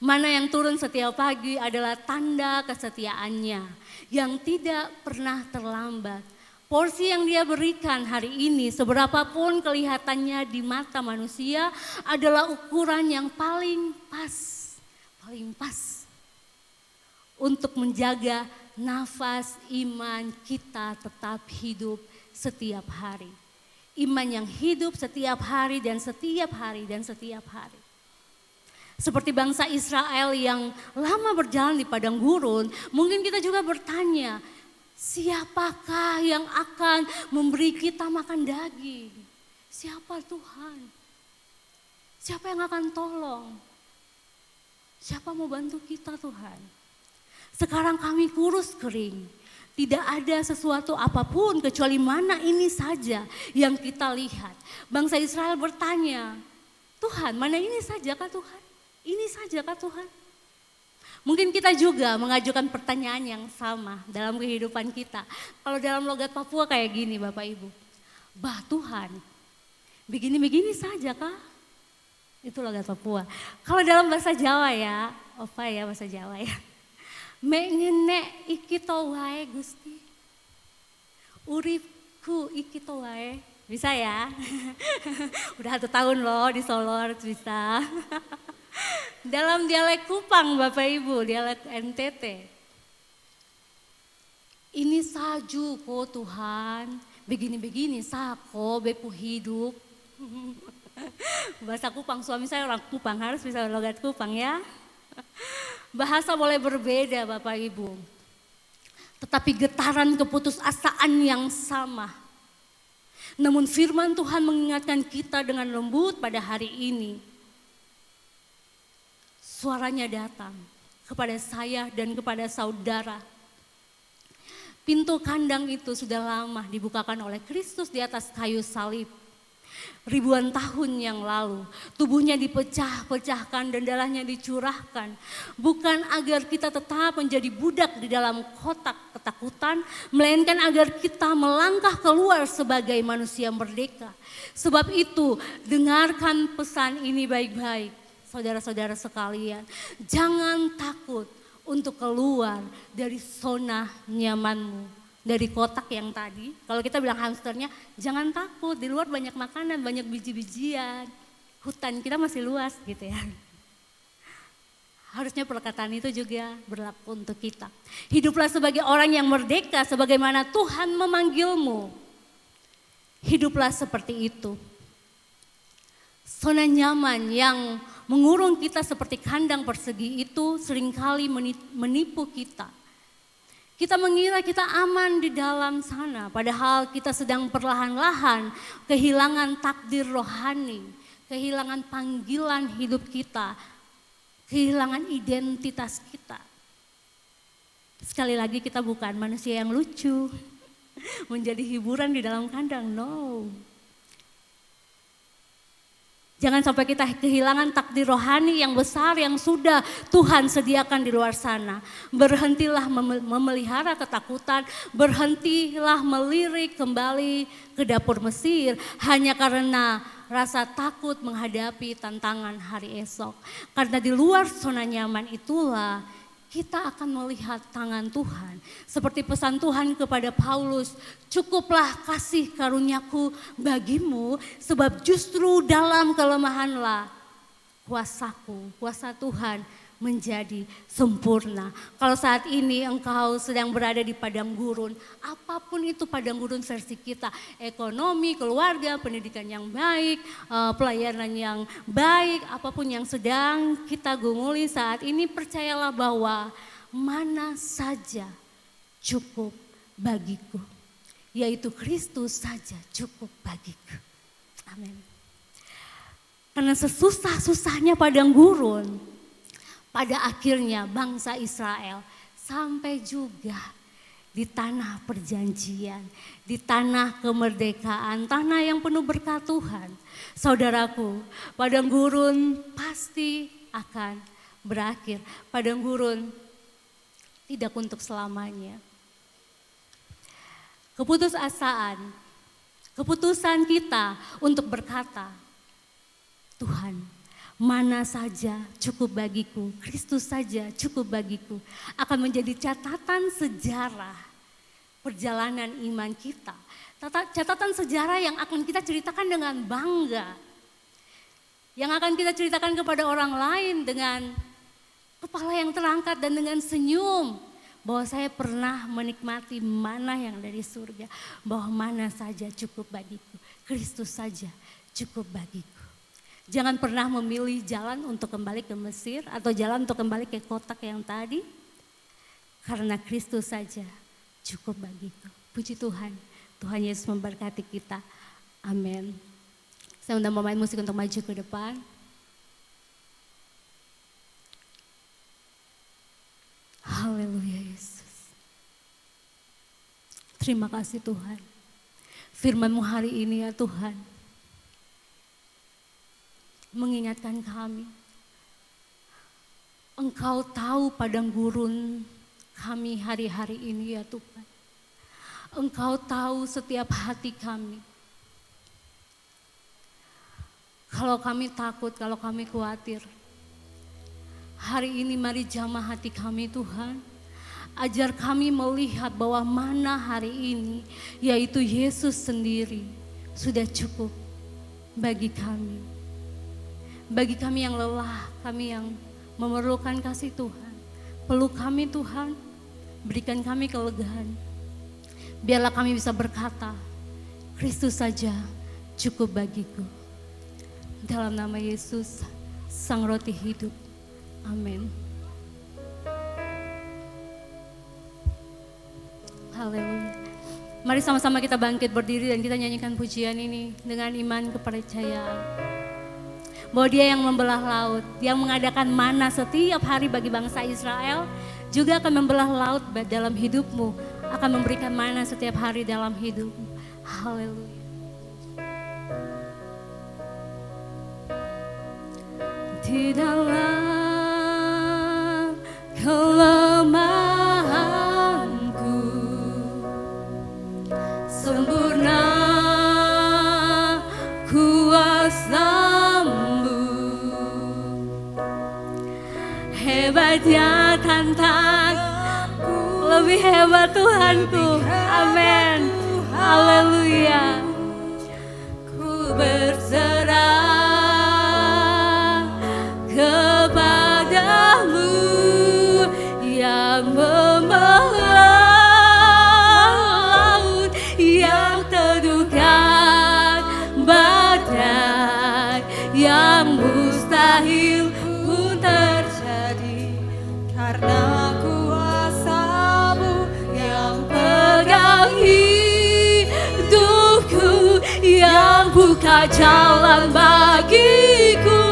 Mana yang turun setiap pagi adalah tanda kesetiaannya yang tidak pernah terlambat. Porsi yang dia berikan hari ini, seberapapun kelihatannya di mata manusia, adalah ukuran yang paling pas untuk menjaga nafas iman kita tetap hidup setiap hari. Iman yang hidup setiap hari dan setiap hari dan setiap hari. Seperti bangsa Israel yang lama berjalan di padang gurun, mungkin kita juga bertanya, siapakah yang akan memberi kita makan daging? Siapa Tuhan? Siapa yang akan tolong? Siapa mau bantu kita Tuhan? Sekarang kami kurus kering. Tidak ada sesuatu apapun kecuali mana ini saja yang kita lihat. Bangsa Israel bertanya, Tuhan mana ini saja kah Tuhan? Ini saja kah Tuhan? Mungkin kita juga mengajukan pertanyaan yang sama dalam kehidupan kita. Kalau dalam logat Papua kayak gini Bapak Ibu. Bah Tuhan, begini-begini saja kah? Itu logat Papua. Kalau dalam bahasa Jawa ya, apa ya bahasa Jawa ya. Mek ngenek iki to wae Gusti. Uripku iki to wae. Bisa ya? Udah 1 tahun loh di Solo harus bisa. Dalam dialek Kupang Bapak Ibu, dialek NTT. Ini saju kok Tuhan, begini-begini sako bepu hidup. Bahasa Kupang, suami saya orang Kupang, harus bisa logat Kupang ya. Bahasa boleh berbeda Bapak Ibu. Tetapi getaran keputusasaan yang sama. Namun firman Tuhan mengingatkan kita dengan lembut pada hari ini. Suaranya datang kepada saya dan kepada saudara. Pintu kandang itu sudah lama dibukakan oleh Kristus di atas kayu salib. Ribuan tahun yang lalu tubuhnya dipecah-pecahkan dan darahnya dicurahkan. Bukan agar kita tetap menjadi budak di dalam kotak ketakutan. Melainkan agar kita melangkah keluar sebagai manusia merdeka. Sebab itu dengarkan pesan ini baik-baik. Saudara-saudara sekalian, jangan takut untuk keluar dari zona nyamanmu. Dari kotak yang tadi, kalau kita bilang hamsternya, jangan takut, di luar banyak makanan, banyak biji-bijian. Hutan kita masih luas gitu ya. Harusnya perkataan itu juga berlaku untuk kita. Hiduplah sebagai orang yang merdeka, sebagaimana Tuhan memanggilmu. Hiduplah seperti itu. Zona nyaman yang mengurung kita seperti kandang persegi itu seringkali menipu kita. Kita mengira kita aman di dalam sana, padahal kita sedang perlahan-lahan kehilangan takdir rohani, kehilangan panggilan hidup kita, kehilangan identitas kita. Sekali lagi kita bukan manusia yang lucu, menjadi hiburan di dalam kandang, no. Jangan sampai kita kehilangan takdir rohani yang besar yang sudah Tuhan sediakan di luar sana. Berhentilah memelihara ketakutan, berhentilah melirik kembali ke dapur Mesir hanya karena rasa takut menghadapi tantangan hari esok. Karena di luar zona nyaman itulah kita akan melihat tangan Tuhan. Seperti pesan Tuhan kepada Paulus, cukuplah kasih karuniaku bagimu sebab justru dalam kelemahanlah kuasaku, kuasa Tuhan menjadi sempurna. Kalau saat ini engkau sedang berada di padang gurun, apapun itu padang gurun versi kita, ekonomi, keluarga, pendidikan yang baik, pelayanan yang baik, apapun yang sedang kita gumuli saat ini, percayalah bahwa mana saja cukup bagiku, yaitu Kristus saja cukup bagiku. Amin. Karena sesusah-susahnya padang gurun, pada akhirnya bangsa Israel sampai juga di tanah perjanjian, di tanah kemerdekaan, tanah yang penuh berkat Tuhan. Saudaraku, padang gurun pasti akan berakhir. Padang gurun tidak untuk selamanya. Keputusasaan, keputusan kita untuk berkata, Tuhan, mana saja cukup bagiku, Kristus saja cukup bagiku, akan menjadi catatan sejarah perjalanan iman kita. Catatan sejarah yang akan kita ceritakan dengan bangga. Yang akan kita ceritakan kepada orang lain dengan kepala yang terangkat dan dengan senyum. Bahwa saya pernah menikmati mana yang dari surga. Bahwa mana saja cukup bagiku, Kristus saja cukup bagiku. Jangan pernah memilih jalan untuk kembali ke Mesir atau jalan untuk kembali ke kotak yang tadi. Karena Kristus saja cukup bagiku. Puji Tuhan, Tuhan Yesus memberkati kita. Amin. Saya undang pemain musik untuk maju ke depan. Haleluya Yesus. Terima kasih Tuhan. Firman-Mu hari ini ya Tuhan, mengingatkan kami, Engkau tahu padang gurun kami hari-hari ini ya Tuhan. Engkau tahu setiap hati kami. Kalau kami takut, kalau kami khawatir, hari ini mari jamah hati kami Tuhan. Ajar kami melihat bahwa mana hari ini, yaitu Yesus sendiri, sudah cukup bagi kami. Bagi kami yang lelah, kami yang memerlukan kasih Tuhan. Peluk kami Tuhan, berikan kami kelegaan. Biarlah kami bisa berkata, Kristus saja cukup bagiku. Dalam nama Yesus, Sang Roti Hidup. Amin. Haleluya. Mari sama-sama kita bangkit berdiri dan kita nyanyikan pujian ini dengan iman kepercayaan. Bahwa Dia yang membelah laut, yang mengadakan mana setiap hari bagi bangsa Israel, juga akan membelah laut dalam hidupmu, akan memberikan mana setiap hari dalam hidupmu. Haleluya. Di dalam kelemahanku, sempurna kuasa-Mu, hebatnya tantanganku, lebih hebat Tuhanku. Amin. Haleluya. Ku berserah kepadamu yang membelah laut, yang teduhkan badai, yang mustahil pun terjadi. Karena kuasa-Mu yang pegang hidupku, yang buka jalan bagiku.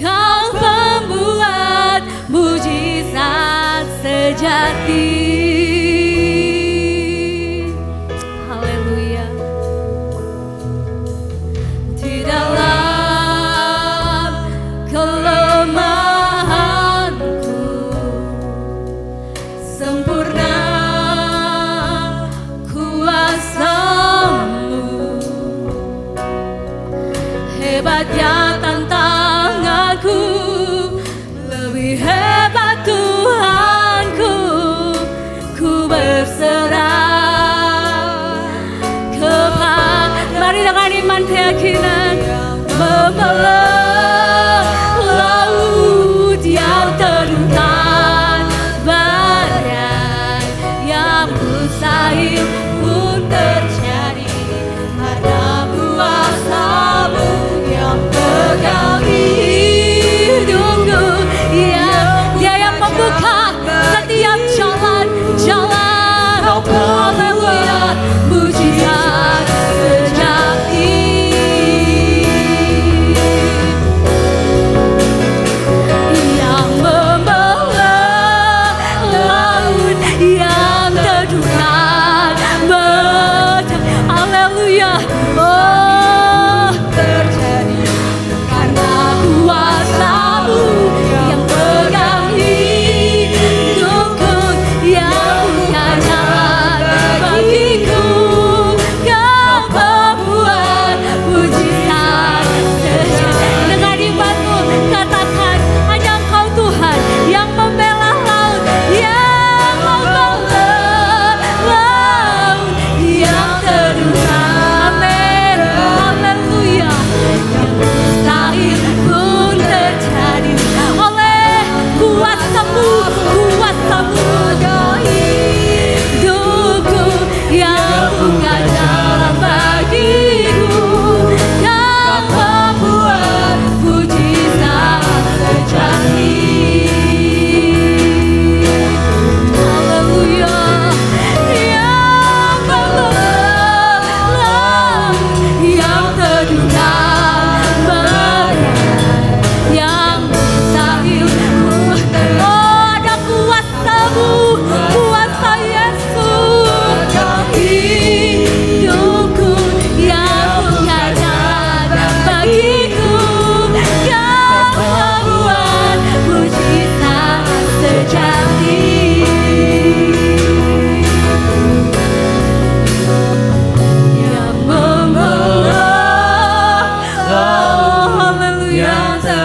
Kau pembuat mujizat sejati. Haleluya. Di dalam kelemahanku, sempurna kuasa-Mu, hebatnya tantanganku, lebih hebat Tuhanku. Ku berserah kepada, mari dengan iman keyakinan, membelah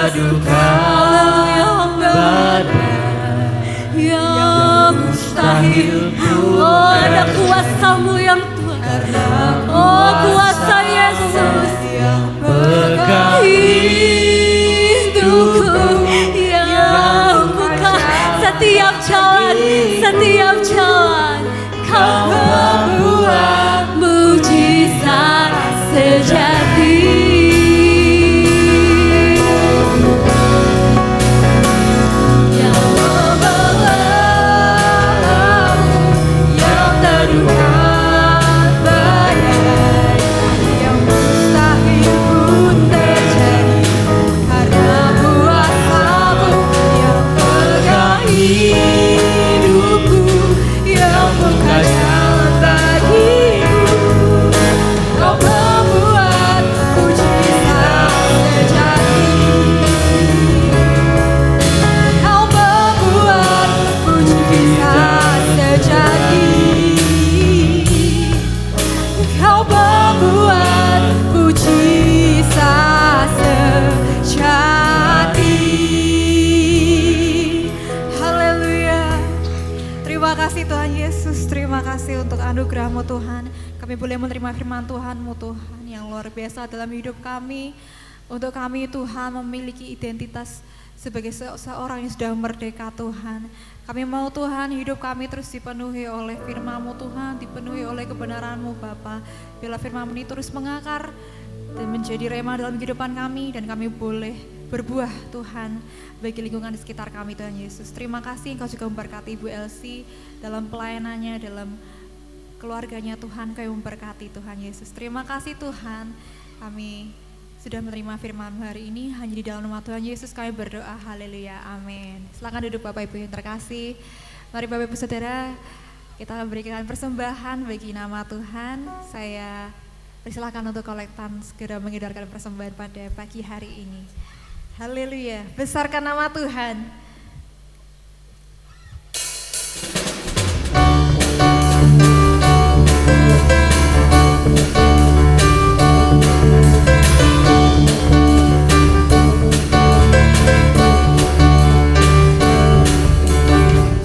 Haleluya, badai yang mustahil. Oh, ada kuasa-Mu yang Tuhan. Oh, kuasa Yesus yang pegang hidupku, yang buka setiap jalan, setiap jalan. Kau membuat mujizat sejati. Yang membawamu, yang teduhkan badai, yang mustahil pun terjadi karena kuasa-Mu yang pegang hidupku, yang buka jalan bagiku. Kau membuat mujizat sejati. Kau membuat mujizat sejati. Kau membuat mujizat sejati. Haleluya. Terima kasih Tuhan Yesus, terima kasih untuk anugerah-Mu Tuhan. Kami boleh menerima firman Tuhan-Mu Tuhan yang luar biasa dalam hidup kami. Untuk kami Tuhan memiliki identitas sebagai seorang yang sudah merdeka Tuhan. Kami mau Tuhan hidup kami terus dipenuhi oleh firman-Mu Tuhan, dipenuhi oleh kebenaran-Mu Bapa. Bila firman-Mu ini terus mengakar dan menjadi rema dalam kehidupan kami, dan kami boleh berbuah Tuhan bagi lingkungan di sekitar kami Tuhan Yesus. Terima kasih Engkau juga memberkati Ibu Elsie dalam pelayanannya, dalam keluarganya Tuhan. Kau memberkati Tuhan Yesus. Terima kasih Tuhan, kami sudah menerima firman hari ini. Hanya di dalam nama Tuhan Yesus kami berdoa, haleluya, amin. Silakan duduk Bapak Ibu yang terkasih. Mari Bapak Ibu Saudara, kita berikan persembahan bagi nama Tuhan. Saya persilakan untuk kolektan segera mengedarkan persembahan pada pagi hari ini. Haleluya, besarkan nama Tuhan.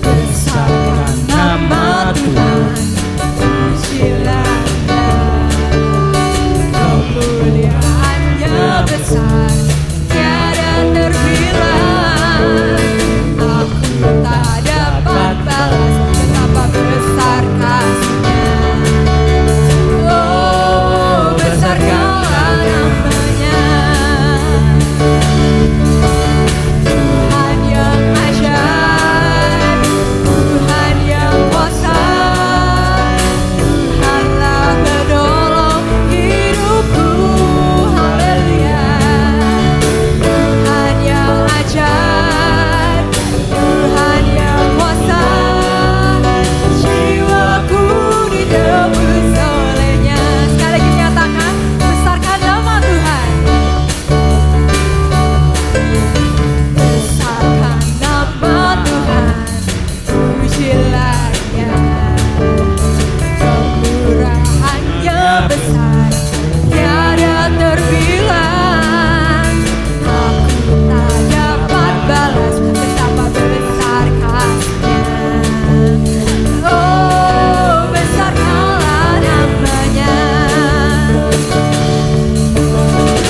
Besarkan nama Tuhan, pujilah Dia. Kemuliaan-Nya besar, tiada terbilang. Aku tak dapat balas betapa besar kasih-Nya. Oh, besarkanlah nama-Nya. Tuhan yang ajaib, Tuhan yang kuasa, Tuhanlah penolong hidupku. Haleluya. Tuhan yang ajaib, Tuhan yang kuasa, jiwaku ditebus oleh-Nya. Sekali lagi nyatakan, besarkan nama Tuhan. Besarkan nama Tuhan, pujilah Dia. Kemurahan-Nya besar, tiada terbilang. Aku tak dapat balas betapa besar kasih-Nya. Oh, besarkanlah nama-Nya.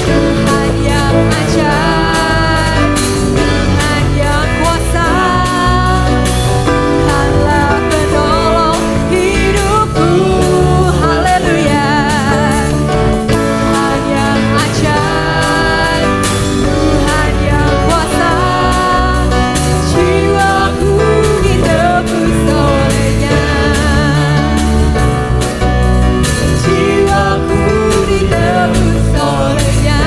Tuhan yang ajaib, Tuhan yang kuasa, Tuhanlah penolong hidupku. Haleluya. Tuhan yang ajaib, Tuhan yang kuasa, jiwaku ditebus oleh-Nya. Jiwaku ditebus oleh-Nya.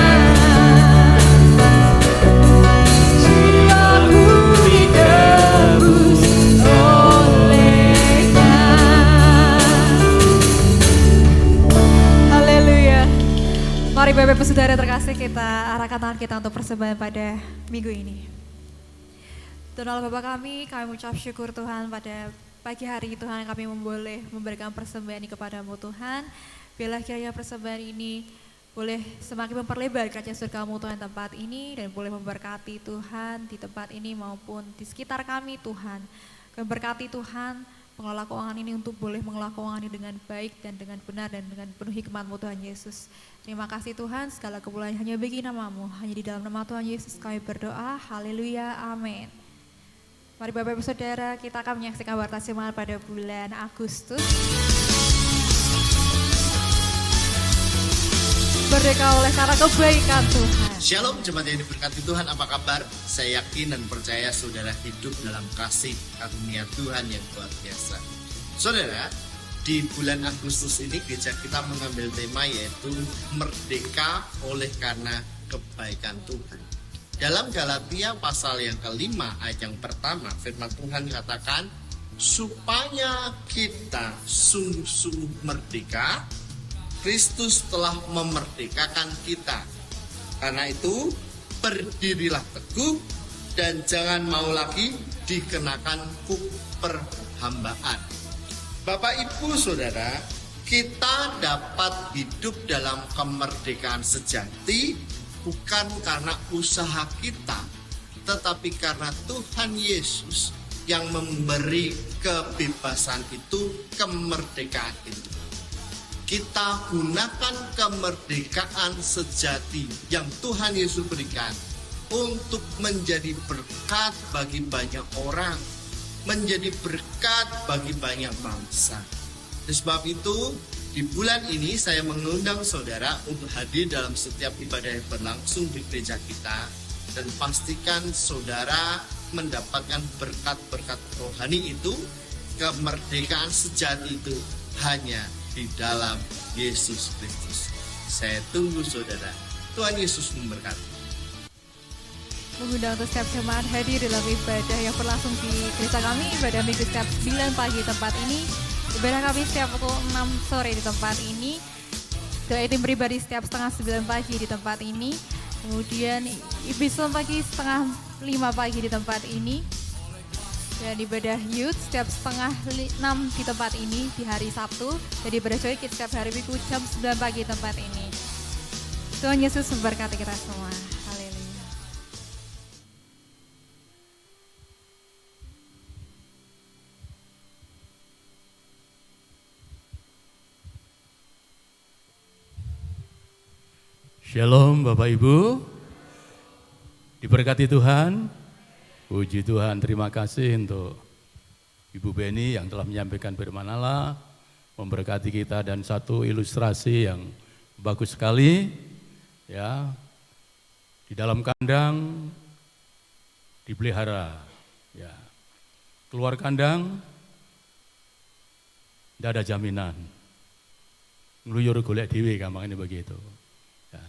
Jiwaku ditebus oleh-Nya. Haleluya. Mari Bapak Ibu Saudara terkasih, kita arahkan tangan kita untuk persembahan pada minggu ini. Tuhan Allah Bapa kami mengucap syukur Tuhan pada pagi hari ini Tuhan, kami boleh memberikan persembahan ini kepadamu Tuhan. Biarlah kiranya persembahan ini boleh semakin memperlebar kaca surga-Mu Tuhan tempat ini, dan boleh memberkati Tuhan di tempat ini maupun di sekitar kami Tuhan. Kami berkati Tuhan pengelola keuangan ini untuk boleh mengelola keuangan ini dengan baik dan dengan benar dan dengan penuh hikmat-Mu Tuhan Yesus. Terima kasih Tuhan, segala kemuliaan hanya bagi nama-Mu, hanya di dalam nama Tuhan Yesus kami berdoa, haleluya, amin. Mari Bapak Ibu Saudara, kita akan menyaksikan warta simal pada bulan Agustus. Merdeka oleh karena kebaikan Tuhan. Shalom jemaat yang diberkati Tuhan, apa kabar? Saya yakin dan percaya saudara hidup dalam kasih karunia Tuhan yang luar biasa. Saudara, di bulan Agustus ini gereja kita mengambil tema yaitu merdeka oleh karena kebaikan Tuhan. Dalam Galatia pasal yang kelima ayat yang pertama, firman Tuhan katakan, supaya kita sungguh-sungguh merdeka, Kristus telah memerdekakan kita. Karena itu, berdirilah teguh dan jangan mau lagi dikenakan kuk perhambaan. Bapak Ibu Saudara, kita dapat hidup dalam kemerdekaan sejati bukan karena usaha kita, tetapi karena Tuhan Yesus yang memberi kebebasan itu, kemerdekaan itu. Kita gunakan kemerdekaan sejati yang Tuhan Yesus berikan untuk menjadi berkat bagi banyak orang, menjadi berkat bagi banyak bangsa. Oleh sebab itu, di bulan ini saya mengundang saudara untuk hadir dalam setiap ibadah yang berlangsung di gereja kita, dan pastikan saudara mendapatkan berkat-berkat rohani itu, kemerdekaan sejati itu hanya di dalam Yesus Kristus. Saya tunggu saudara. Tuhan Yesus memberkati. Mengundang untuk setiap jemaat hadir dalam ibadah yang berlangsung di gereja kami, ibadah minggu setiap 9 pagi tempat ini, ibadah kami setiap pukul 6 sore di tempat ini, doa tim pribadi setiap setengah 9 pagi di tempat ini, kemudian ibisum pagi setengah 5 pagi di tempat ini, dan ibadah youth setiap setengah 6 di tempat ini di hari Sabtu, dan ibadah joy kids setiap hari Minggu jam 9 pagi di tempat ini. Tuhan Yesus memberkati kita semua. Haleluya. Shalom Bapak Ibu, diberkati Tuhan. Puji Tuhan, terima kasih untuk Ibu Beni yang telah menyampaikan firman Allah, memberkati kita, dan satu ilustrasi yang bagus sekali, ya, di dalam kandang dipelihara, ya, keluar kandang tidak ada jaminan, ngeluyur golek dhewe gampang ini begitu. Ya.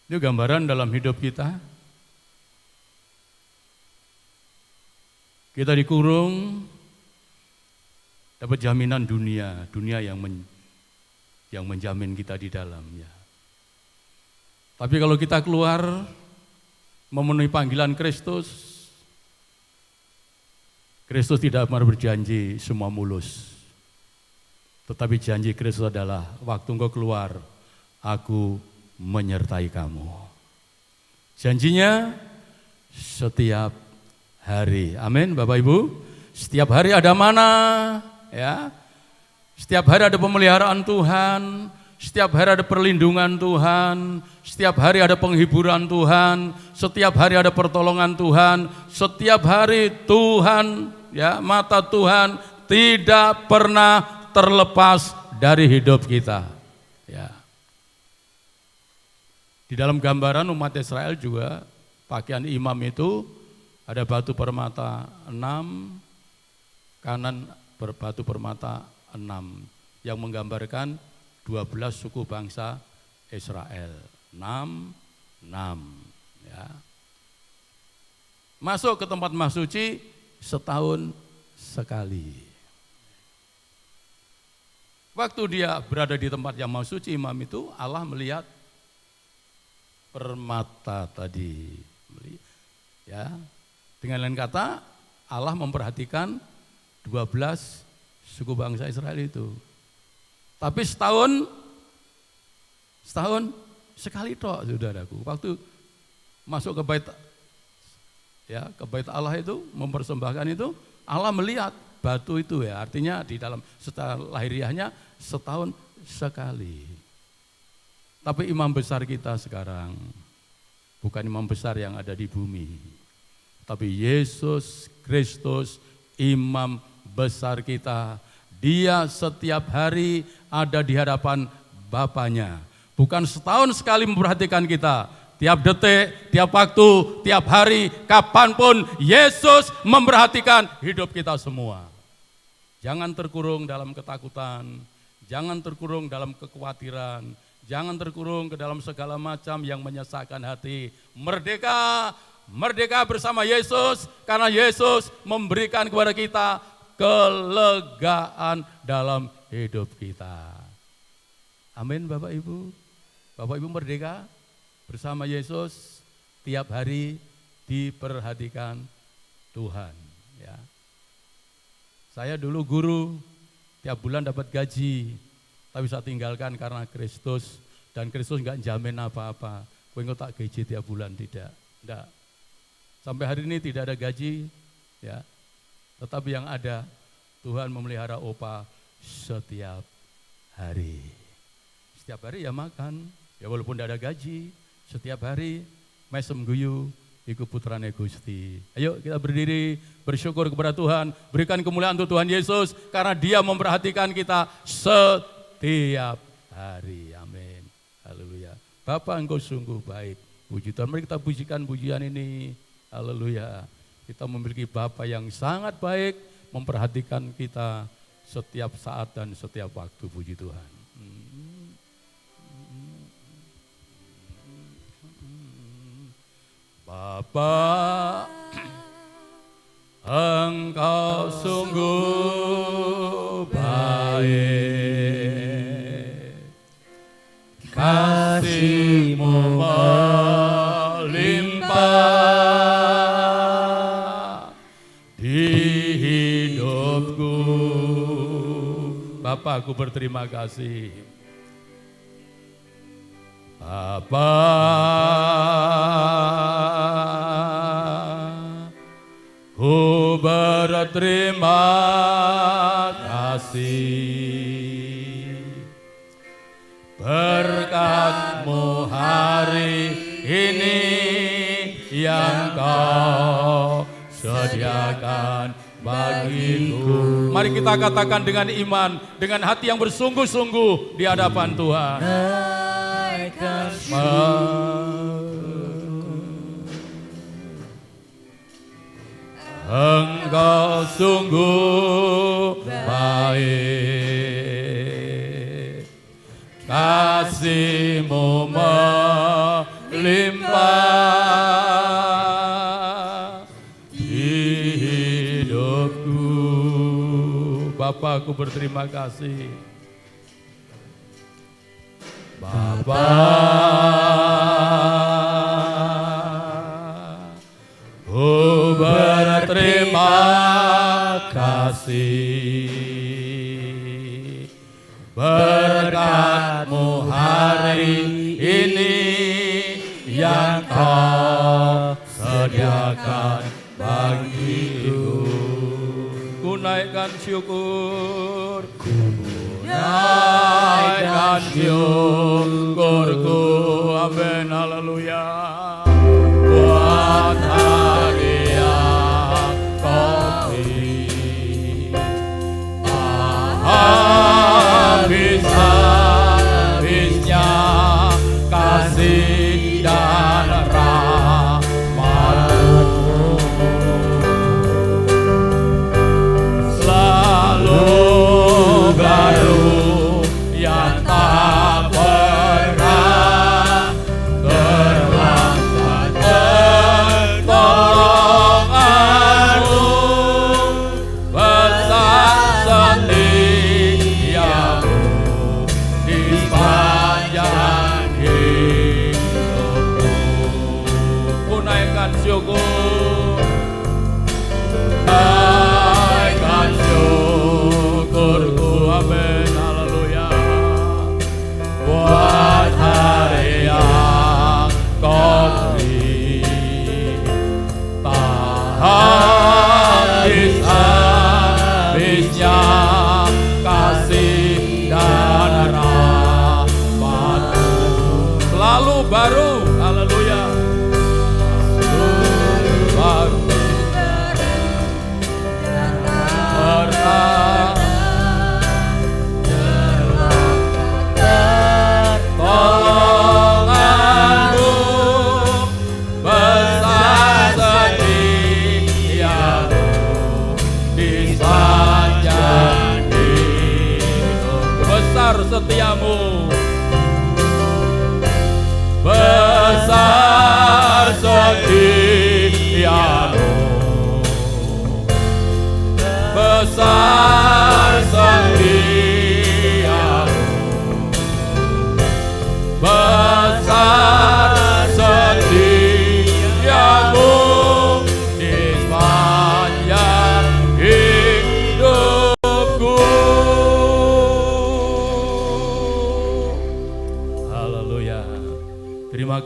Ini gambaran dalam hidup kita. Kita dikurung, dapat jaminan dunia yang menjamin kita di dalamnya. Tapi kalau kita keluar, memenuhi panggilan Kristus, Kristus tidak pernah berjanji semua mulus. Tetapi janji Kristus adalah, waktu engkau keluar, aku menyertai kamu. Janjinya setiap hari. Amin, Bapak Ibu. Setiap hari ada mana, ya. Setiap hari ada pemeliharaan Tuhan, setiap hari ada perlindungan Tuhan, setiap hari ada penghiburan Tuhan, setiap hari ada pertolongan Tuhan, setiap hari Tuhan, ya, mata Tuhan tidak pernah terlepas dari hidup kita, ya. Di dalam gambaran umat Israel juga pakaian imam itu ada batu permata 6, kanan berbatu permata 6 yang menggambarkan 12 suku bangsa Israel. 6, ya. Masuk ke tempat Maha Suci setahun sekali. Waktu dia berada di tempat yang Maha Suci, imam itu, Allah melihat permata tadi, ya. Dengan lain kata, Allah memperhatikan 12 suku bangsa Israel itu. Tapi setahun Setahun sekali tok, saudaraku. Waktu masuk ke bait Allah itu, mempersembahkan itu, Allah melihat batu itu ya, artinya di dalam setelah lahiriahnya setahun sekali. Tapi imam besar kita sekarang bukan imam besar yang ada di bumi, tapi Yesus Kristus imam besar kita. Dia setiap hari ada di hadapan Bapanya. Bukan setahun sekali memperhatikan kita. Tiap detik, tiap waktu, tiap hari, kapanpun Yesus memperhatikan hidup kita semua. Jangan terkurung dalam ketakutan, jangan terkurung dalam kekhawatiran, jangan terkurung ke dalam segala macam yang menyesakkan hati. Merdeka, merdeka bersama Yesus, karena Yesus memberikan kepada kita kelegaan dalam hidup kita. Amin Bapak Ibu. Bapak Ibu merdeka bersama Yesus, tiap hari diperhatikan Tuhan. Ya. Saya dulu guru, tiap bulan dapat gaji, tapi saya tinggalkan karena Kristus, dan Kristus enggak jamin apa-apa. Kowe engko tak gaji tiap bulan, tidak. Enggak. Sampai hari ini tidak ada gaji, ya. Tetapi yang ada, Tuhan memelihara Opa setiap hari. Setiap hari ya makan, ya walaupun tidak ada gaji, setiap hari mesem guyu iku putrane Gusti. Ayo kita berdiri bersyukur kepada Tuhan, berikan kemuliaan untuk Tuhan Yesus karena Dia memperhatikan kita setiap hari. Amin. Haleluya. Bapa Engkau sungguh baik. Puji Tuhan, mari kita pujikan pujian ini. Haleluya. Kita memiliki Bapa yang sangat baik, memperhatikan kita setiap saat dan setiap waktu. Puji Tuhan. Bapa, Engkau sungguh baik, kasih-Mu melimpah di hidupku. Bapa, aku berterima kasih. Bapa, ku berterima kasih. Berkat-Mu hari ini yang Kau sediakan bagiku. Mari kita katakan dengan iman, dengan hati yang bersungguh-sungguh di hadapan Tuhan. Engkau sungguh baik, kasih-Mu melimpah di hidupku. Bapa, aku berterima kasih. Bapa, ku berterima kasih. Berkat-Mu hari ini yang Kau sediakan bagiku. Ku naikkan syukur, naikkan syukurku, amin, haleluya. Buat hadiah kopi, habis-habisnya kasih dan rahmat-Mu. Selalu baru yang tak pernah terlambat. Pertolongan-Mu besar setia-Mu di sepanjang hidupku. Ku naikkan syukur, naikkan syukurku, amin, haleluya. Buat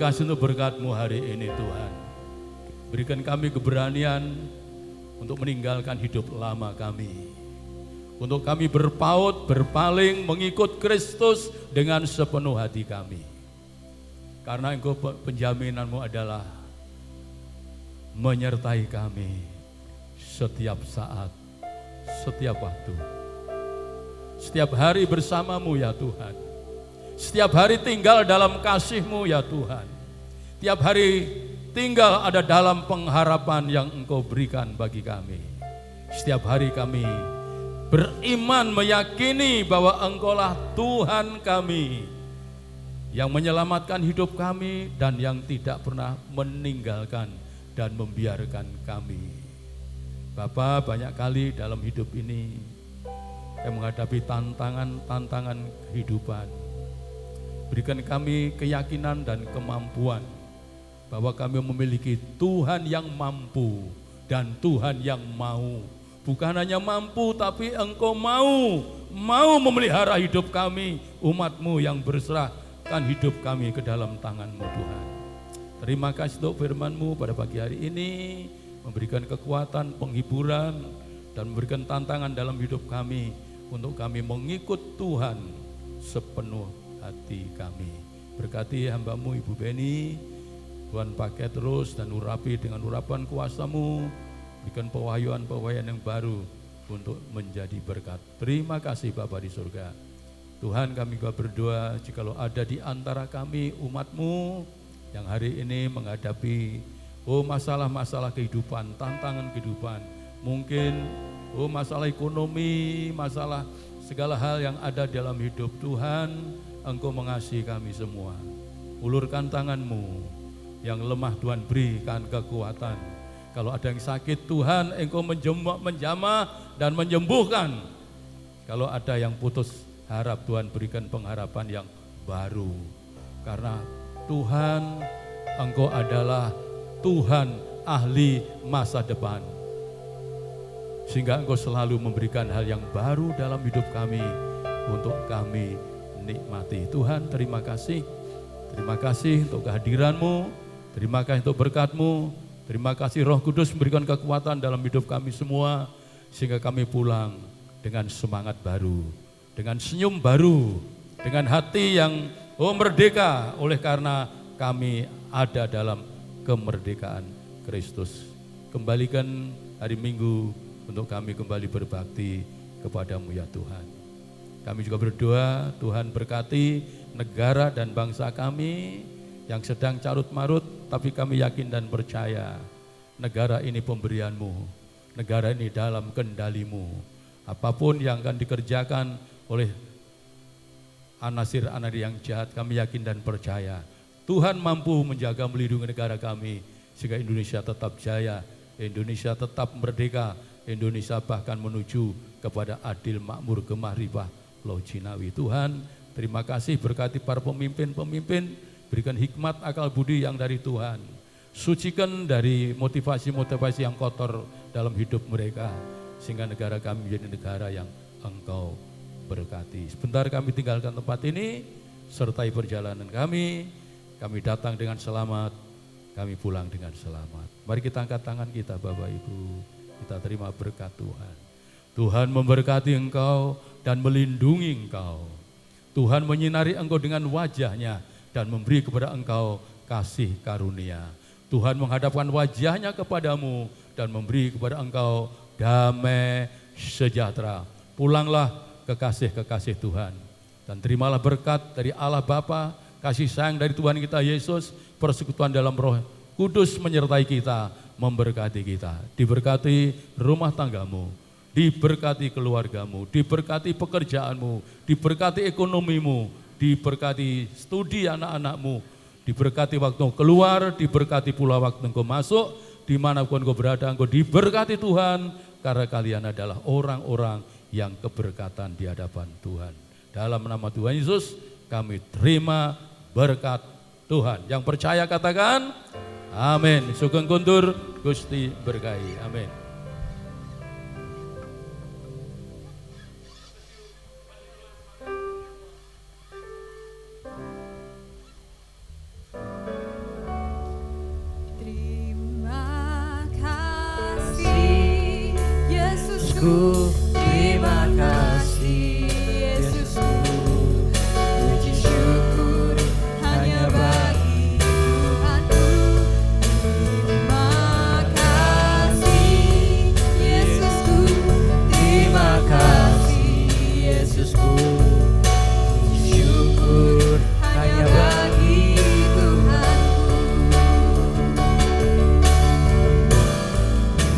kasih untuk berkat-Mu hari ini Tuhan. Berikan kami keberanian untuk meninggalkan hidup lama kami. Untuk kami berpaut, berpaling, mengikut Kristus dengan sepenuh hati kami. Karena Engkau penjaminanmu adalah menyertai kami setiap saat, setiap waktu. Setiap hari bersamamu ya Tuhan. Setiap hari tinggal dalam kasih-Mu ya Tuhan. Tiap hari tinggal ada dalam pengharapan yang Engkau berikan bagi kami. Setiap hari kami beriman meyakini bahwa Engkaulah Tuhan kami yang menyelamatkan hidup kami dan yang tidak pernah meninggalkan dan membiarkan kami. Bapa, banyak kali dalam hidup ini yang menghadapi tantangan kehidupan. Berikan kami keyakinan dan kemampuan bahwa kami memiliki Tuhan yang mampu dan Tuhan yang mau. Bukan hanya mampu, tapi Engkau mau memelihara hidup kami, umat-Mu yang berserahkan hidup kami ke dalam tangan-Mu Tuhan. Terima kasih untuk firman-Mu pada pagi hari ini, memberikan kekuatan, penghiburan, dan memberikan tantangan dalam hidup kami, untuk kami mengikut Tuhan sepenuh hati kami. Berkati hamba-Mu Ibu Beni, Tuhan pakai terus dan urapi dengan urapan kuasa-Mu, berikan pewahyuan yang baru untuk menjadi berkat. Terima kasih Bapa di surga. Tuhan, kami juga berdoa jikalau ada di antara kami umat-Mu yang hari ini menghadapi masalah-masalah kehidupan, tantangan kehidupan, mungkin masalah ekonomi, masalah segala hal yang ada dalam hidup. Tuhan, Engkau mengasihi kami semua. Ulurkan tangan-Mu, yang lemah Tuhan berikan kekuatan. Kalau ada yang sakit Tuhan, Engkau menjamah dan menyembuhkan. Kalau ada yang putus harap, Tuhan berikan pengharapan yang baru. Karena Tuhan, Engkau adalah Tuhan ahli masa depan. Sehingga Engkau selalu memberikan hal yang baru dalam hidup kami untuk kami nikmati. Tuhan, terima kasih. Terima kasih untuk kehadiran-Mu. Terima kasih untuk berkat-Mu. Terima kasih Roh Kudus memberikan kekuatan dalam hidup kami semua, sehingga kami pulang dengan semangat baru, dengan senyum baru, dengan hati yang merdeka oleh karena kami ada dalam kemerdekaan Kristus. Kembalikan hari Minggu untuk kami kembali berbakti kepada-Mu ya Tuhan. Kami juga berdoa, Tuhan berkati negara dan bangsa kami yang sedang carut marut, tapi kami yakin dan percaya negara ini pemberian-Mu, negara ini dalam kendali-Mu. Apapun yang akan dikerjakan oleh anasir-anasir yang jahat, kami yakin dan percaya Tuhan mampu menjaga melindungi negara kami, sehingga Indonesia tetap jaya, Indonesia tetap merdeka, Indonesia bahkan menuju kepada adil, makmur, gemah, ribah, Pulau Jinawi. Tuhan, terima kasih, berkati para pemimpin-pemimpin, berikan hikmat, akal budi yang dari Tuhan. Sucikan dari motivasi-motivasi yang kotor dalam hidup mereka, sehingga negara kami menjadi negara yang Engkau berkati. Sebentar kami tinggalkan tempat ini, sertai perjalanan kami datang dengan selamat, kami pulang dengan selamat. Mari kita angkat tangan kita Bapak Ibu, kita terima berkat Tuhan. Tuhan memberkati engkau dan melindungi engkau. Tuhan menyinari engkau dengan wajah-Nya dan memberi kepada engkau kasih karunia. Tuhan menghadapkan wajah-Nya kepadamu dan memberi kepada engkau damai sejahtera. Pulanglah kekasih-kekasih Tuhan dan terimalah berkat dari Allah Bapa, kasih sayang dari Tuhan kita Yesus, persekutuan dalam Roh Kudus menyertai kita, memberkati kita. Diberkati rumah tanggamu, diberkati keluargamu, diberkati pekerjaanmu, diberkati ekonomimu, diberkati studi anak-anakmu, diberkati waktu keluar, diberkati pula waktu engkau masuk, dimanapun engkau berada, engkau diberkati Tuhan, karena kalian adalah orang-orang yang keberkatan di hadapan Tuhan. Dalam nama Tuhan Yesus, kami terima berkat Tuhan. Yang percaya katakan, amin. Sugeng kuntur, Gusti berkahi. Amin. Ku terima kasih Yesusku, puji syukur hanya bagi Tuhanku. Terima kasih Yesusku, Terima kasih Yesusku, puji syukur hanya bagi Tuhanku.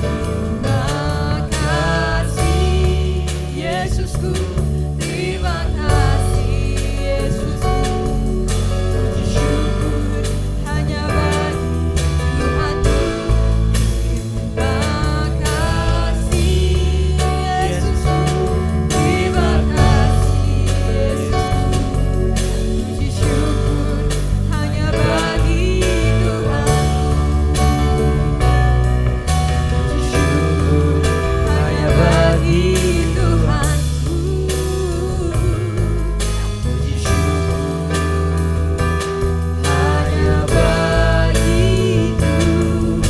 terima kasih Yesusku, terima kasih Yesusku, Puji syukur hanya bagi Tuhanku. Terima kasih Yesusku, terima kasih Yesusku, puji syukur hanya bagi Tuhanku. puji syukur hanya bagi Tuhanku. Puji syukur hanya bagi Tuhanku.